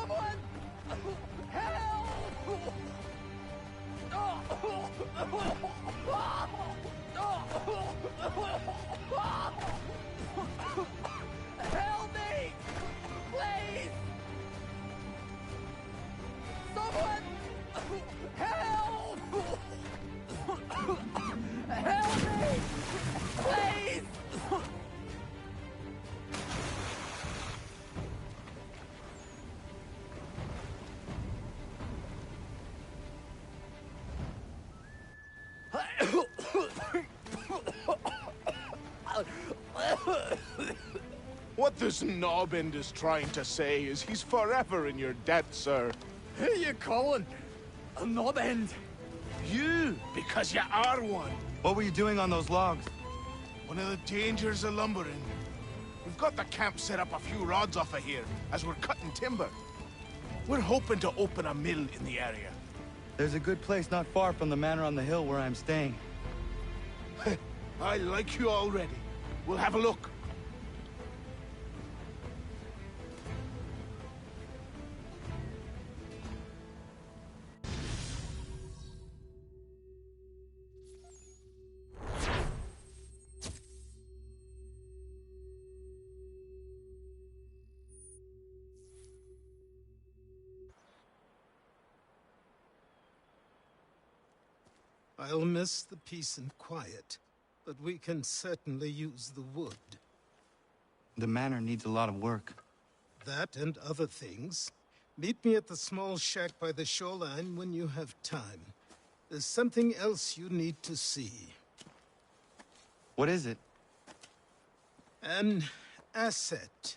S6: Someone! Help me! Please! Someone! Help! Help me! Please!
S8: What this knobbend is trying to say is he's forever in your debt, sir.
S7: Who you calling? A knob end?
S8: You, because you are one.
S5: What were you doing on those logs?
S8: One of the dangers of lumbering. We've got the camp set up a few rods off of here, as we're cutting timber. We're hoping to open a mill in the area.
S5: There's a good place not far from the manor on the hill where I'm staying.
S8: I like you already. We'll have a look.
S9: I'll miss the peace and quiet, but we can certainly use the wood.
S5: The manor needs a lot of work.
S9: That and other things. Meet me at the small shack by the shoreline when you have time. There's something else you need to see.
S5: What is it?
S9: An asset.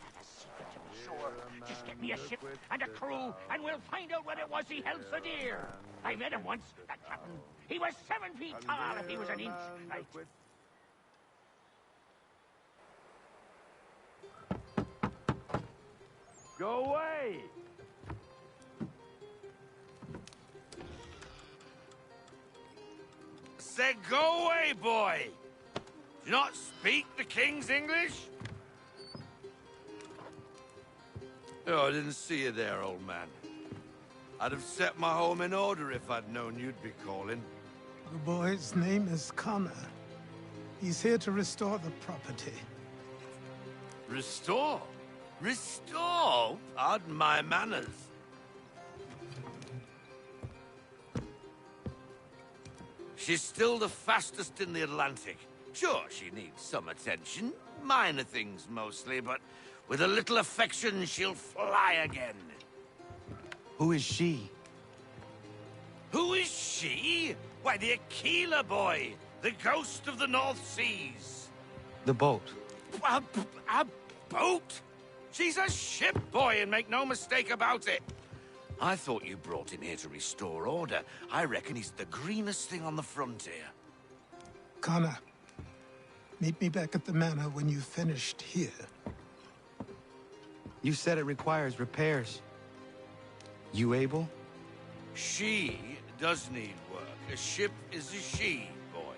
S8: have a secret to be sure. Just get me a ship and a crew, and we'll find out what it was he held so dear. I met him once, that captain. He was 7 feet tall if he was an inch right.
S15: Go away!
S6: Said go away, boy! Do you not speak the King's English? Oh, I didn't see you there, old man. I'd have set my home in order if I'd known you'd be calling.
S9: The boy's name is Connor. He's here to restore the property.
S6: Restore? Restore? Pardon my manners. She's still the fastest in the Atlantic. Sure, she needs some attention. Minor things mostly, but with a little affection, she'll fly again.
S5: Who is she?
S6: Who is she? Why, the Aquila boy, the ghost of the North Seas.
S5: The boat.
S6: A boat? She's a ship boy, and make no mistake about it. I thought you brought him here to restore order. I reckon he's the greenest thing on the frontier.
S9: Connor, meet me back at the manor when you've finished here.
S5: You said it requires repairs. You able?
S6: She does need work. A ship is a she, boy.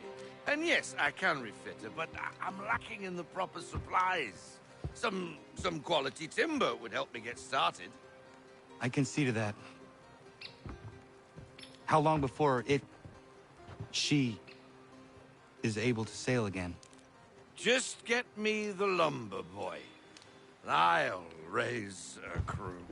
S6: And yes, I can refit her, but I'm lacking in the proper supplies. Some quality timber would help me get started.
S5: I can see to that. How long before she is able to sail again?
S6: Just get me the lumber, boy. I'll raise a crew.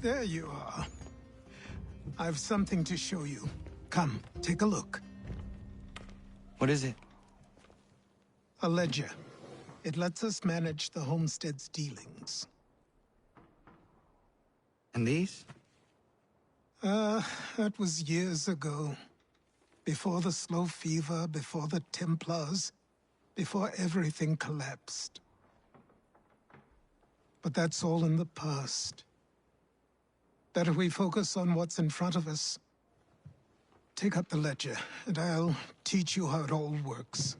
S9: There you are. I've something to show you. Come, take a look.
S5: What is it?
S9: A ledger. It lets us manage the homestead's dealings.
S5: And these?
S9: That was years ago. Before the slow fever, before the Templars, before everything collapsed. But that's all in the past. Better we focus on what's in front of us. Take up the ledger, and I'll teach you how it all works.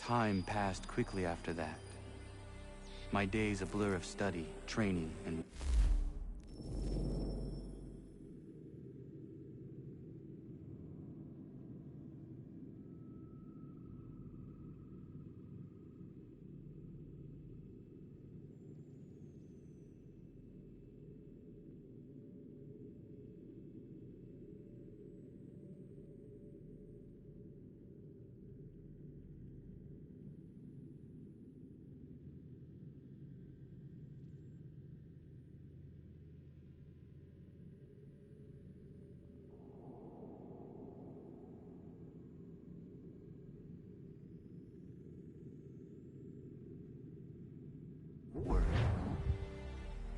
S5: Time passed quickly after that. My days a blur of study, training, and...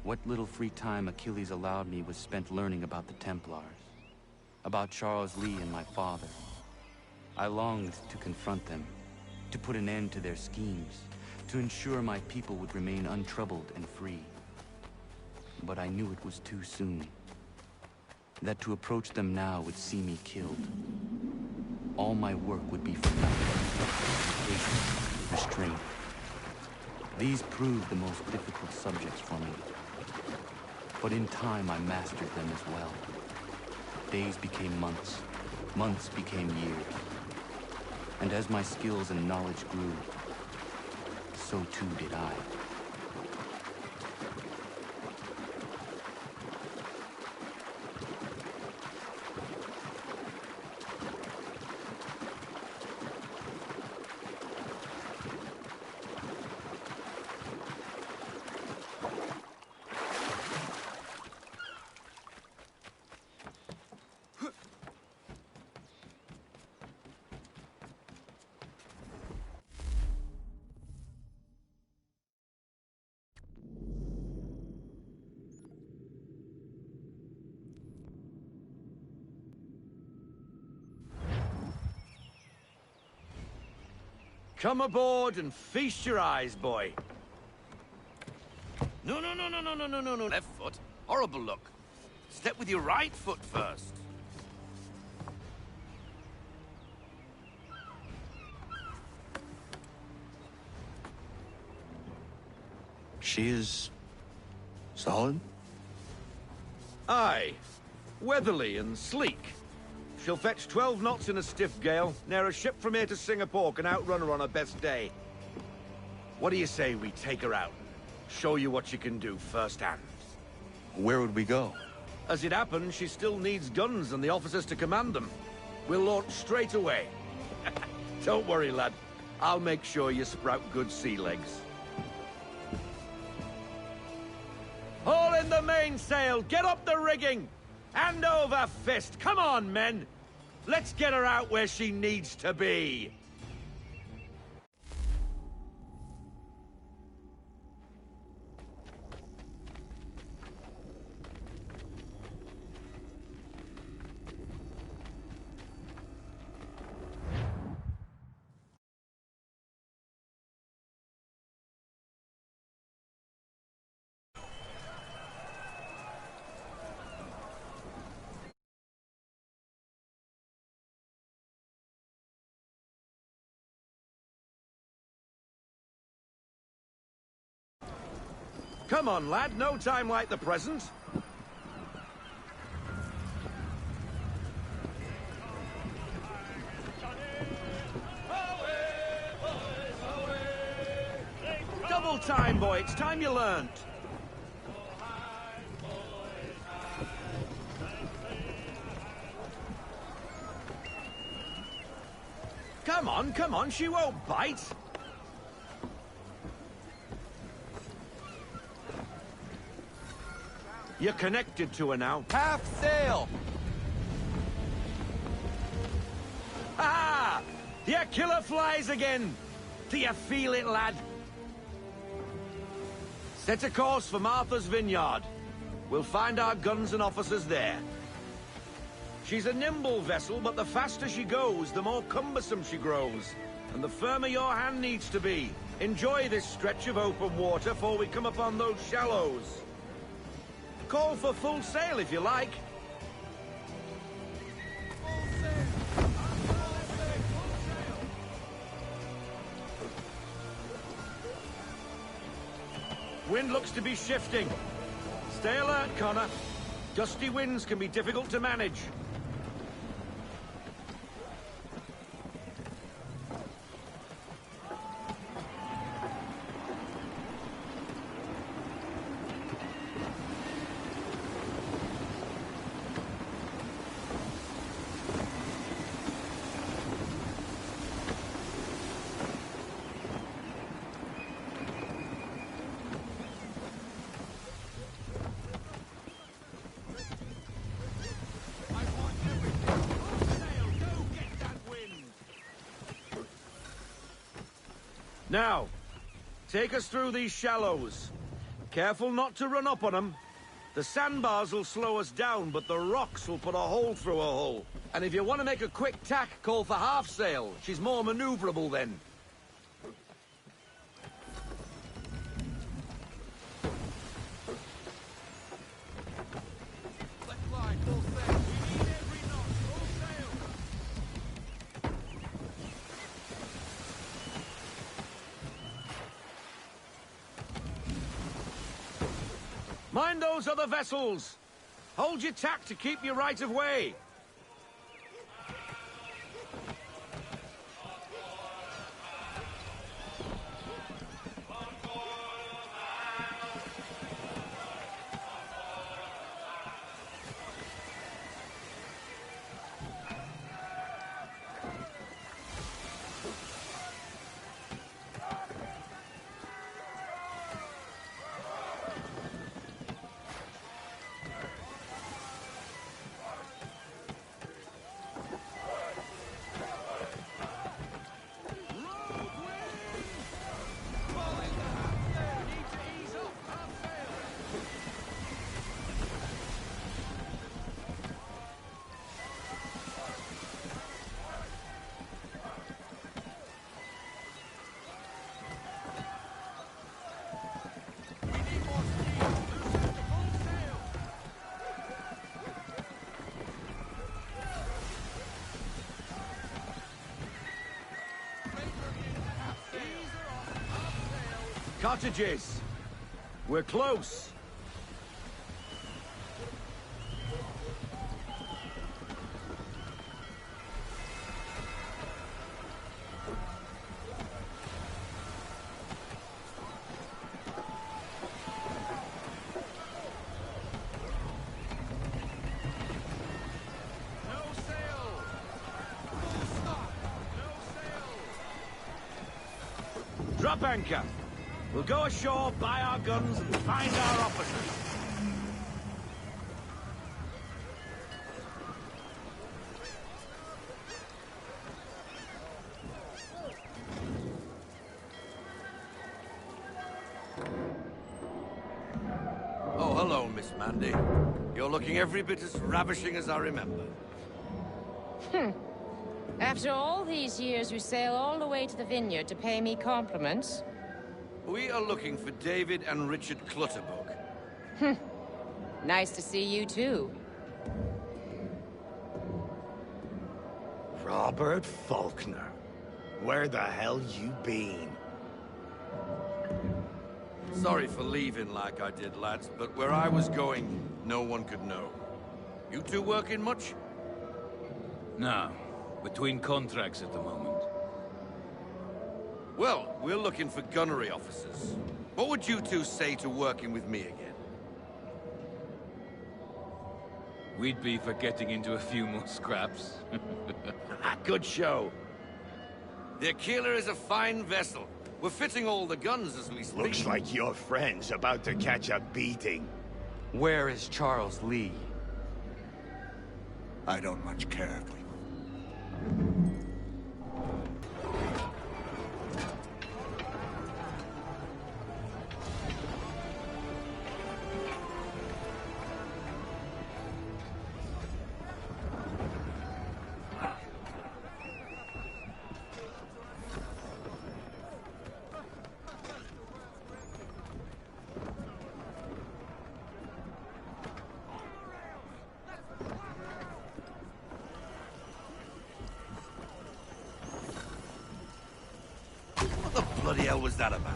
S5: What little free time Achilles allowed me was spent learning about the Templars, about Charles Lee and my father. I longed to confront them, to put an end to their schemes, to ensure my people would remain untroubled and free. But I knew it was too soon, that to approach them now would see me killed. All my work would be for nothing. Patience, restraint. These proved the most difficult subjects for me. But in time, I mastered them as well. Days became months, months became years. And as my skills and knowledge grew, so too did I.
S6: Come aboard and feast your eyes, boy. No, no, no, no, no, no, no, no, no. Left foot. Horrible look. Step with your right foot first.
S5: She is... solid?
S6: Aye. Weatherly and sleek. She'll fetch 12 knots in a stiff gale. Ne'er a ship from here to Singapore can outrun her on her best day. What do you say we take her out? Show you what she can do firsthand.
S5: Where would we go?
S6: As it happens, she still needs guns and the officers to command them. We'll launch straight away. Don't worry, lad. I'll make sure you sprout good sea legs. Haul in the mainsail! Get up the rigging! Hand over fist! Come on, men! Let's get her out where she needs to be! Come on, lad. No time like the present. Double time, boy. It's time you learned. Come on. She won't bite. You're connected to her now.
S5: Half sail!
S6: Ha! Your killer flies again! Do you feel it, lad? Set a course for Martha's Vineyard. We'll find our guns and officers there. She's a nimble vessel, but the faster she goes, the more cumbersome she grows. And the firmer your hand needs to be. Enjoy this stretch of open water before we come upon those shallows. Call for full sail if you like. Wind looks to be shifting. Stay alert, Connor. Gusty winds can be difficult to manage. Now, take us through these shallows. Careful not to run up on them. The sandbars will slow us down, but the rocks will put a hole through a hole. And if you want to make a quick tack, call for half sail. She's more maneuverable then. Mind those other vessels! Hold your tack to keep your right of way! Cottages! We're close! Drop anchor! We'll go ashore, buy our guns, and find our officers. Oh, hello, Miss Mandy. You're looking every bit as ravishing as I remember.
S3: After all these years, you sail all the way to the vineyard to pay me compliments?
S6: We are looking for David and Richard Clutterbuck.
S3: Nice to see you, too.
S18: Robert Faulkner. Where the hell you been?
S6: Sorry for leaving like I did, lads, but where I was going, no one could know. You two working much?
S19: No. Between contracts at the moment.
S6: Well, we're looking for gunnery officers. What would you two say to working with me again?
S19: We'd be for getting into a few more scraps.
S6: Good show. The Aquila is a fine vessel. We're fitting all the guns as we speak.
S18: Looks like your friend's about to catch a beating.
S5: Where is Charles Lee?
S18: I don't much care, Cleveland.
S6: What the bloody hell was that about?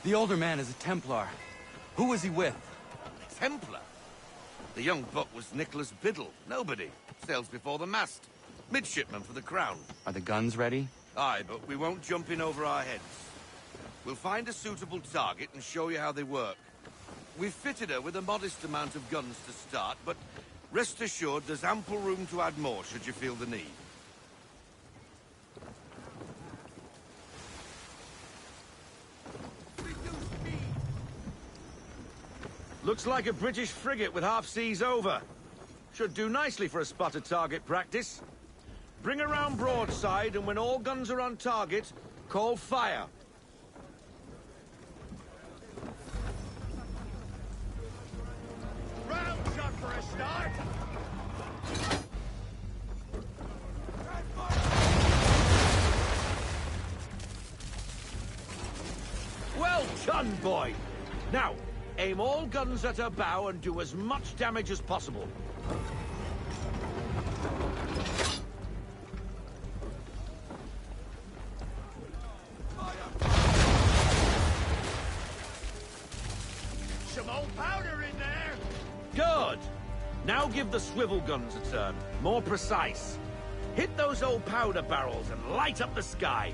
S5: The older man is a Templar. Who was he with?
S6: Templar? The young buck was Nicholas Biddle. Nobody. Sails before the mast. Midshipman for the Crown.
S5: Are the guns ready?
S6: Aye, but we won't jump in over our heads. We'll find a suitable target and show you how they work. We've fitted her with a modest amount of guns to start, but rest assured there's ample room to add more should you feel the need. Looks like a British frigate with half seas over. Should do nicely for a spotted target practice. Bring around broadside, and when all guns are on target, call fire.
S8: Round shot for a start.
S6: Well done, boy. Now, aim all guns at her bow and do as much damage as possible.
S8: Some old powder in there.
S6: Good. Now give the swivel guns a turn. More precise. Hit those old powder barrels and light up the sky.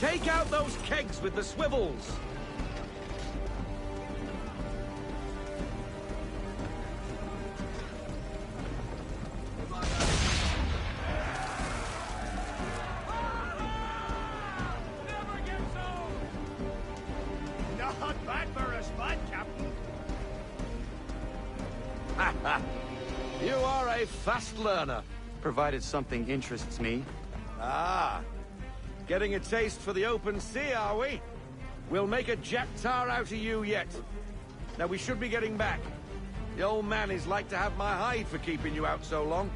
S6: Take out those kegs with the swivels!
S8: Not bad for a spot, Captain.
S6: You are a fast learner.
S5: Provided something interests me.
S6: Ah. Getting a taste for the open sea, are we? We'll make a jack tar out of you yet. Now, we should be getting back. The old man is like to have my hide for keeping you out so long.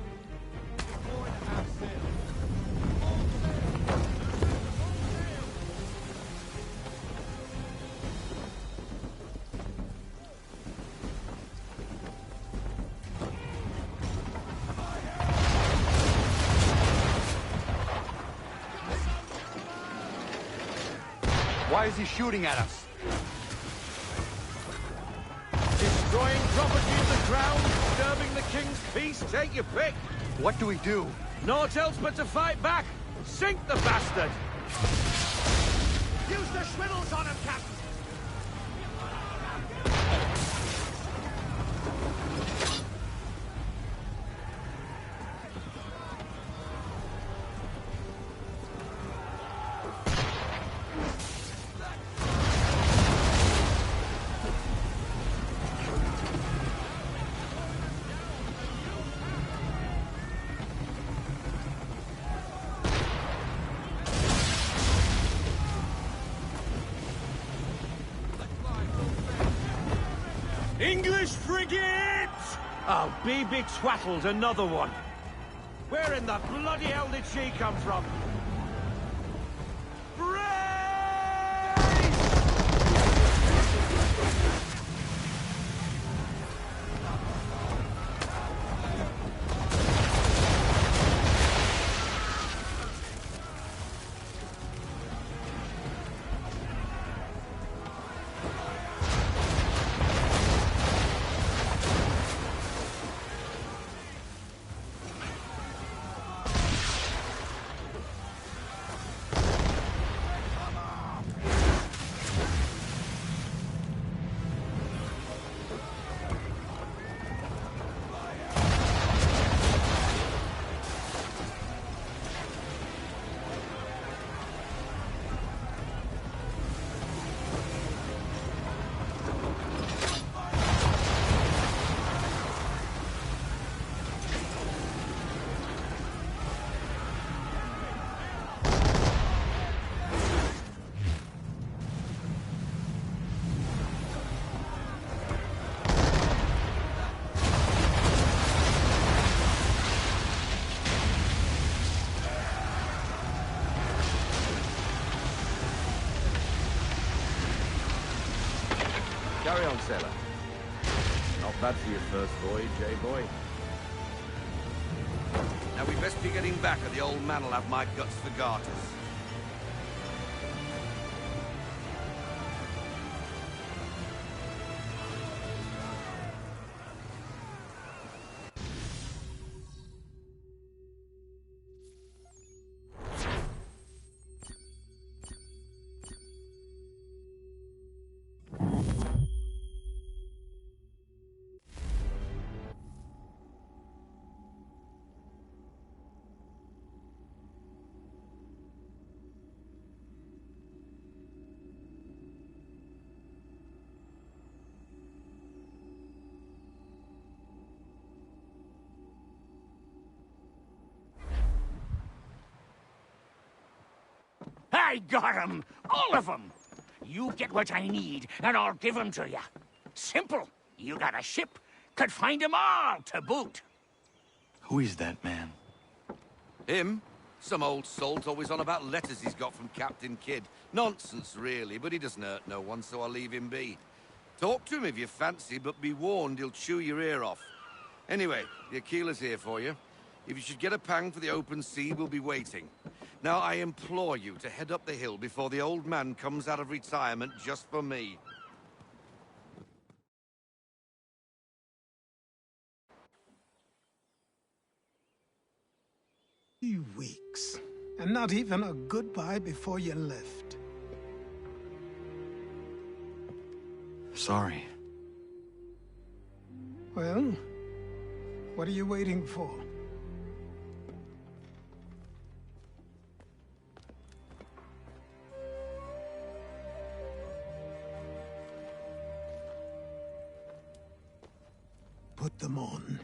S5: Why is he shooting at us?
S6: Destroying property of the crown, disturbing the king's peace, take your pick.
S5: What do we do?
S6: Naught else but to fight back. Sink the bastard!
S8: Use the swivels on him, Captain.
S6: English frigate! I'll be betwattled, another one. Where in the bloody hell did she come from? Carry on, sailor. Not bad for your first voyage, eh, boy? Now we best be getting back, or the old man will have my guts for garters.
S8: I got 'em! All of 'em! You get what I need, and I'll give 'em to you. Simple. You got a ship, could find 'em all to boot.
S5: Who is that man?
S6: Him? Some old salt always on about letters he's got from Captain Kidd. Nonsense, really, but he doesn't hurt no one, so I'll leave him be. Talk to him if you fancy, but be warned he'll chew your ear off. Anyway, the Aquila's here for you. If you should get a pang for the open sea, we'll be waiting. Now, I implore you to head up the hill before the old man comes out of retirement just for me.
S9: 3 weeks, and not even a goodbye before you left.
S5: Sorry.
S9: Well, what are you waiting for? Put them on.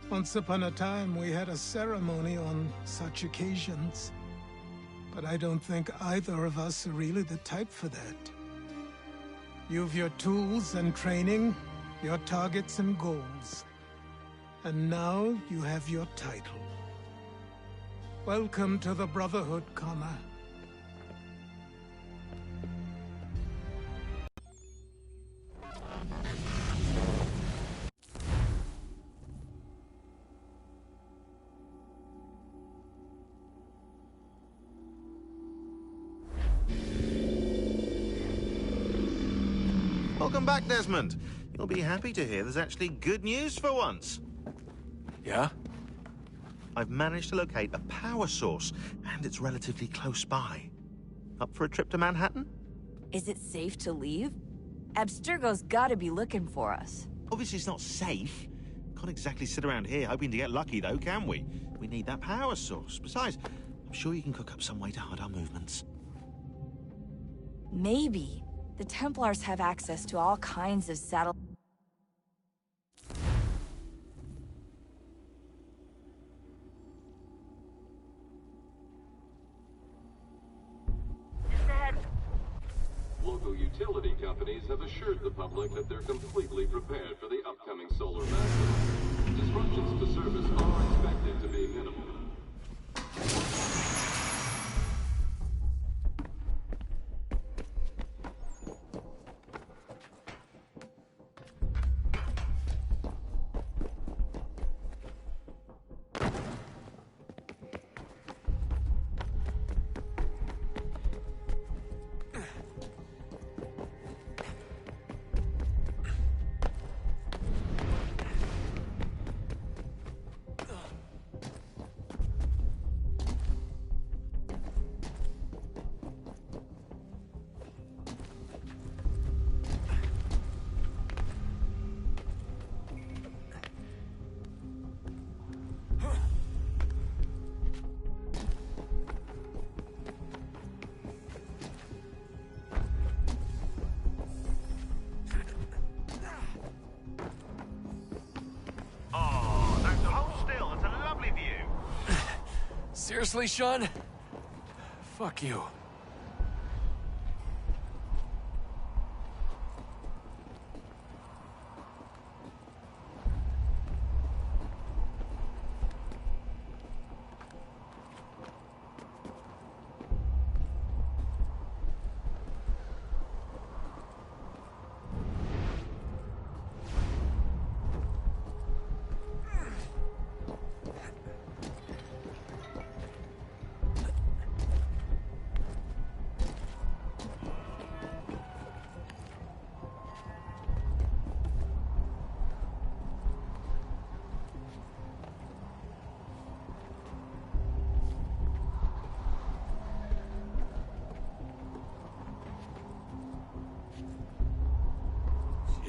S9: Once upon a time, we had a ceremony on such occasions. But I don't think either of us are really the type for that. You've your tools and training, your targets and goals. And now you have your title. Welcome to the Brotherhood, Connor.
S20: Welcome back, Desmond. You'll be happy to hear there's actually good news for once.
S14: Yeah?
S20: I've managed to locate a power source, and it's relatively close by. Up for a trip to Manhattan?
S21: Is it safe to leave? Abstergo's gotta be looking for us.
S20: Obviously it's not safe. Can't exactly sit around here hoping to get lucky, though, can we? We need that power source. Besides, I'm sure you can cook up some way to hide our movements.
S21: Maybe. The Templars have access to all kinds of satellite...
S22: Local utility companies have assured the public that they're completely prepared for the upcoming solar maximum. Disruptions to service are expected to be minimal.
S14: Seriously, Sean? Fuck you.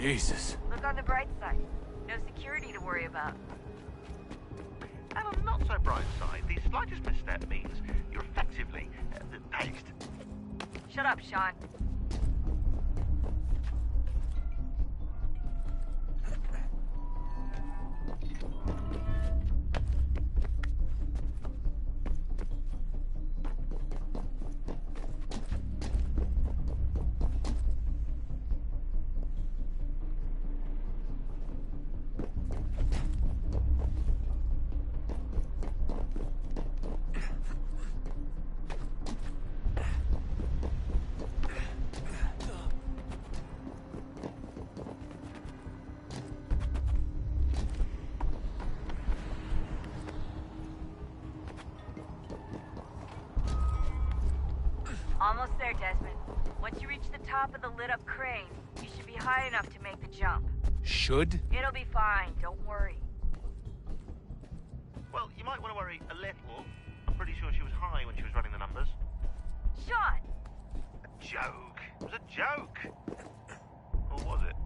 S14: Jesus.
S21: Look on the bright side. No security to worry about.
S2: And on the not so bright side, the slightest misstep means you're effectively paced.
S21: Shut up, Sean. Almost there, Desmond. Once you reach the top of the lit-up crane, you should be high enough to make the jump.
S14: Should?
S21: It'll be fine, don't worry.
S2: Well, you might want to worry a little. I'm pretty sure she was high when she was running the numbers.
S21: Sean!
S2: A joke. It was a joke. Or was it?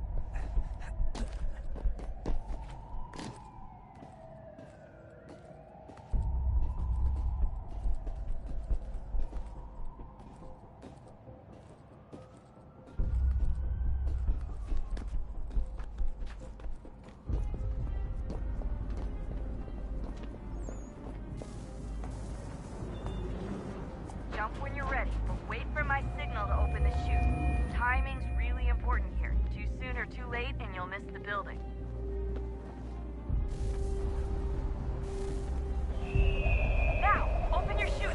S21: Jump when you're ready, but wait for my signal to open the chute. Timing's really important here. Too soon or too late, and you'll miss the building. Now, open your chute!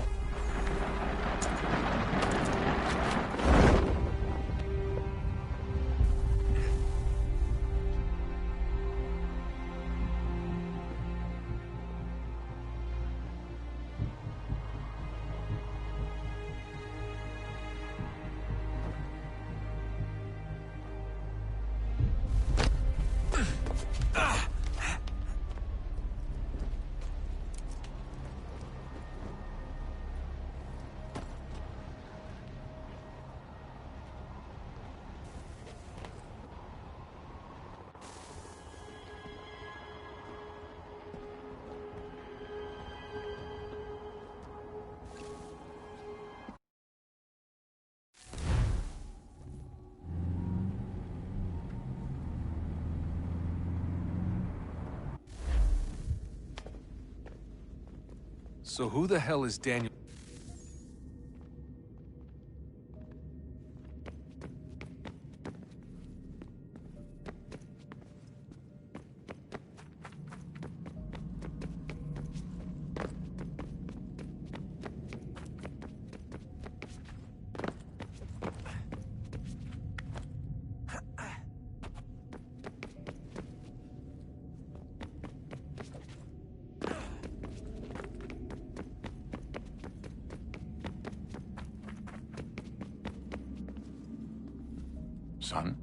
S14: So who the hell is Daniel?
S4: Son,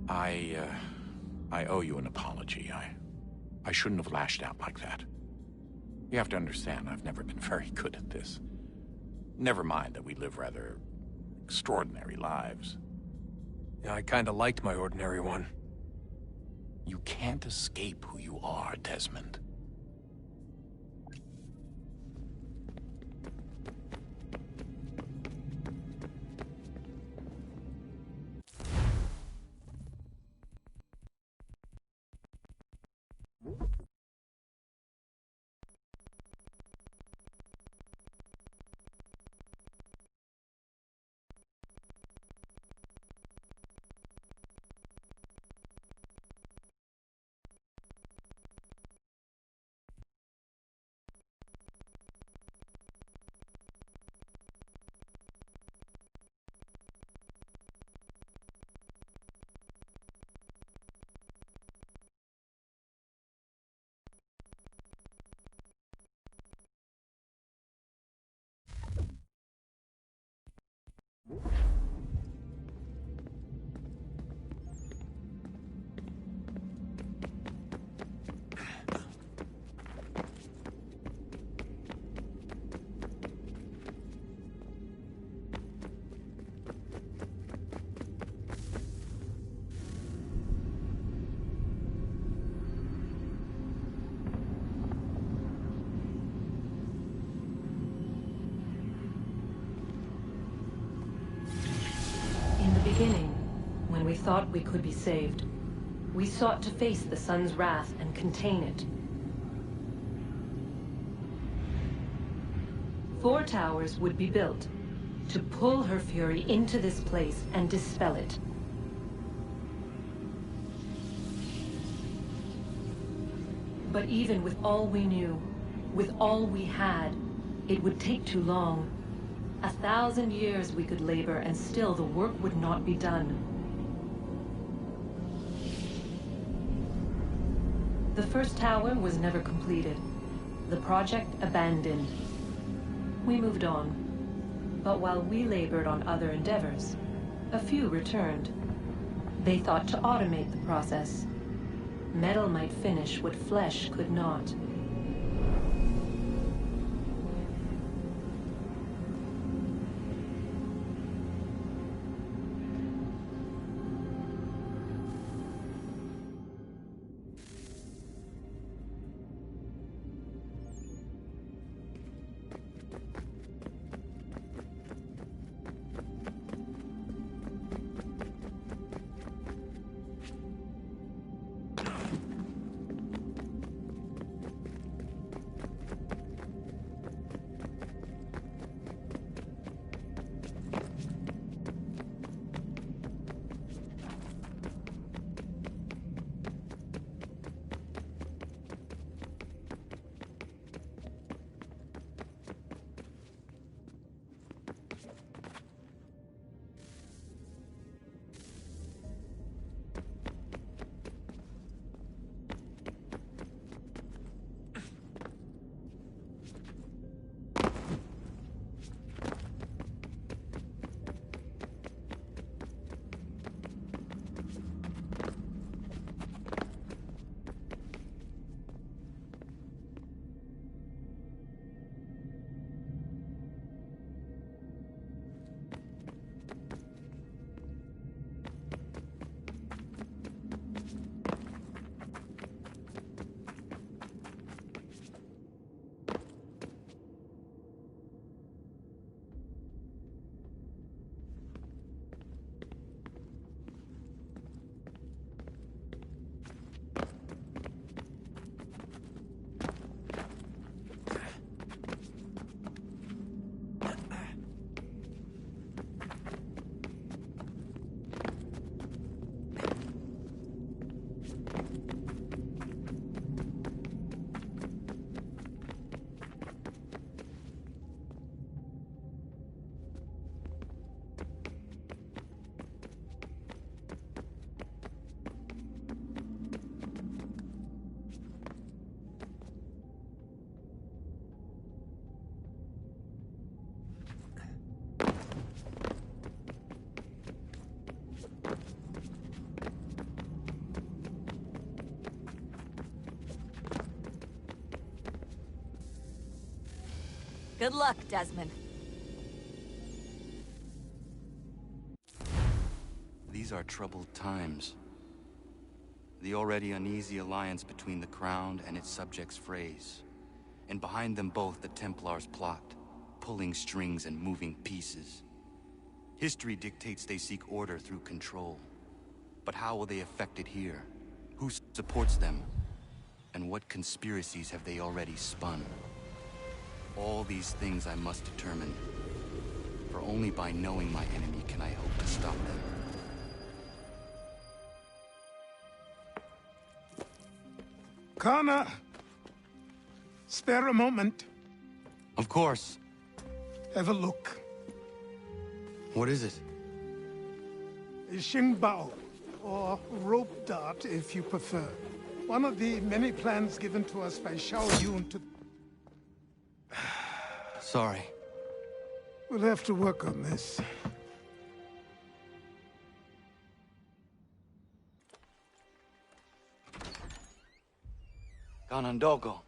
S4: I owe you an apology. I shouldn't have lashed out like that. You have to understand, I've never been very good at this. Never mind that we live rather extraordinary lives.
S14: Yeah, I kinda liked my ordinary one.
S4: You can't escape who you are, Desmond.
S1: we thought we could be saved. We sought to face the sun's wrath and contain it. 4 towers would be built to pull her fury into this place and dispel it. But even with all we knew, with all we had, it would take too long. 1,000 years we could labor, and still the work would not be done. The first tower was never completed. The project abandoned. We moved on. But while we labored on other endeavors, a few returned. They thought to automate the process. Metal might finish what flesh could not.
S11: Good luck, Desmond.
S5: These are troubled times. The already uneasy alliance between the Crown and its subjects frays. And behind them both the Templars plot, pulling strings and moving pieces. History dictates they seek order through control. But how will they affect it here? Who supports them? And what conspiracies have they already spun? All these things I must determine. For only by knowing my enemy can I hope to stop them.
S9: Connor! Spare a moment.
S5: Of course.
S9: Have a look.
S5: What is it?
S9: A Xingbao, or rope dart if you prefer. One of the many plans given to us by Xiao Yun to...
S5: Sorry.
S9: We'll have to work on this.
S5: Ganondogo.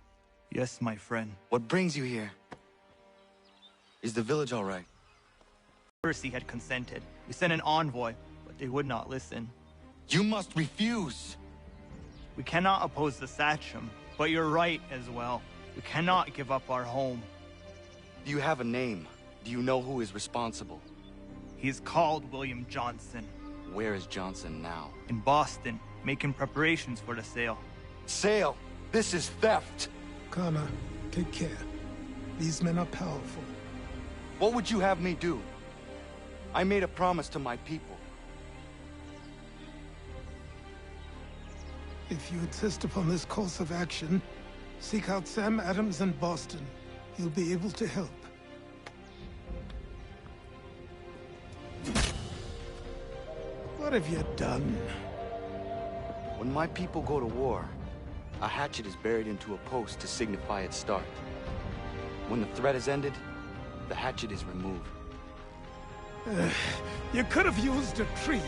S7: Yes, my friend.
S5: What brings you here? Is the village all right?
S7: Percy had consented. We sent an envoy, but they would not listen.
S5: You must refuse!
S7: We cannot oppose the Sachem, but you're right as well. We cannot give up our home.
S5: Do you have a name? Do you know who is responsible?
S7: He is called William Johnson.
S5: Where is Johnson now?
S12: In Boston, making preparations for the sale.
S5: Sale? This is theft!
S9: Connor, take care. These men are powerful.
S5: What would you have me do? I made a promise to my people.
S9: If you insist upon this course of action, seek out Sam Adams in Boston. He'll be able to help. What have you done?
S5: When my people go to war, a hatchet is buried into a post to signify its start. When the threat is ended, the hatchet is removed.
S9: You could have used a tree.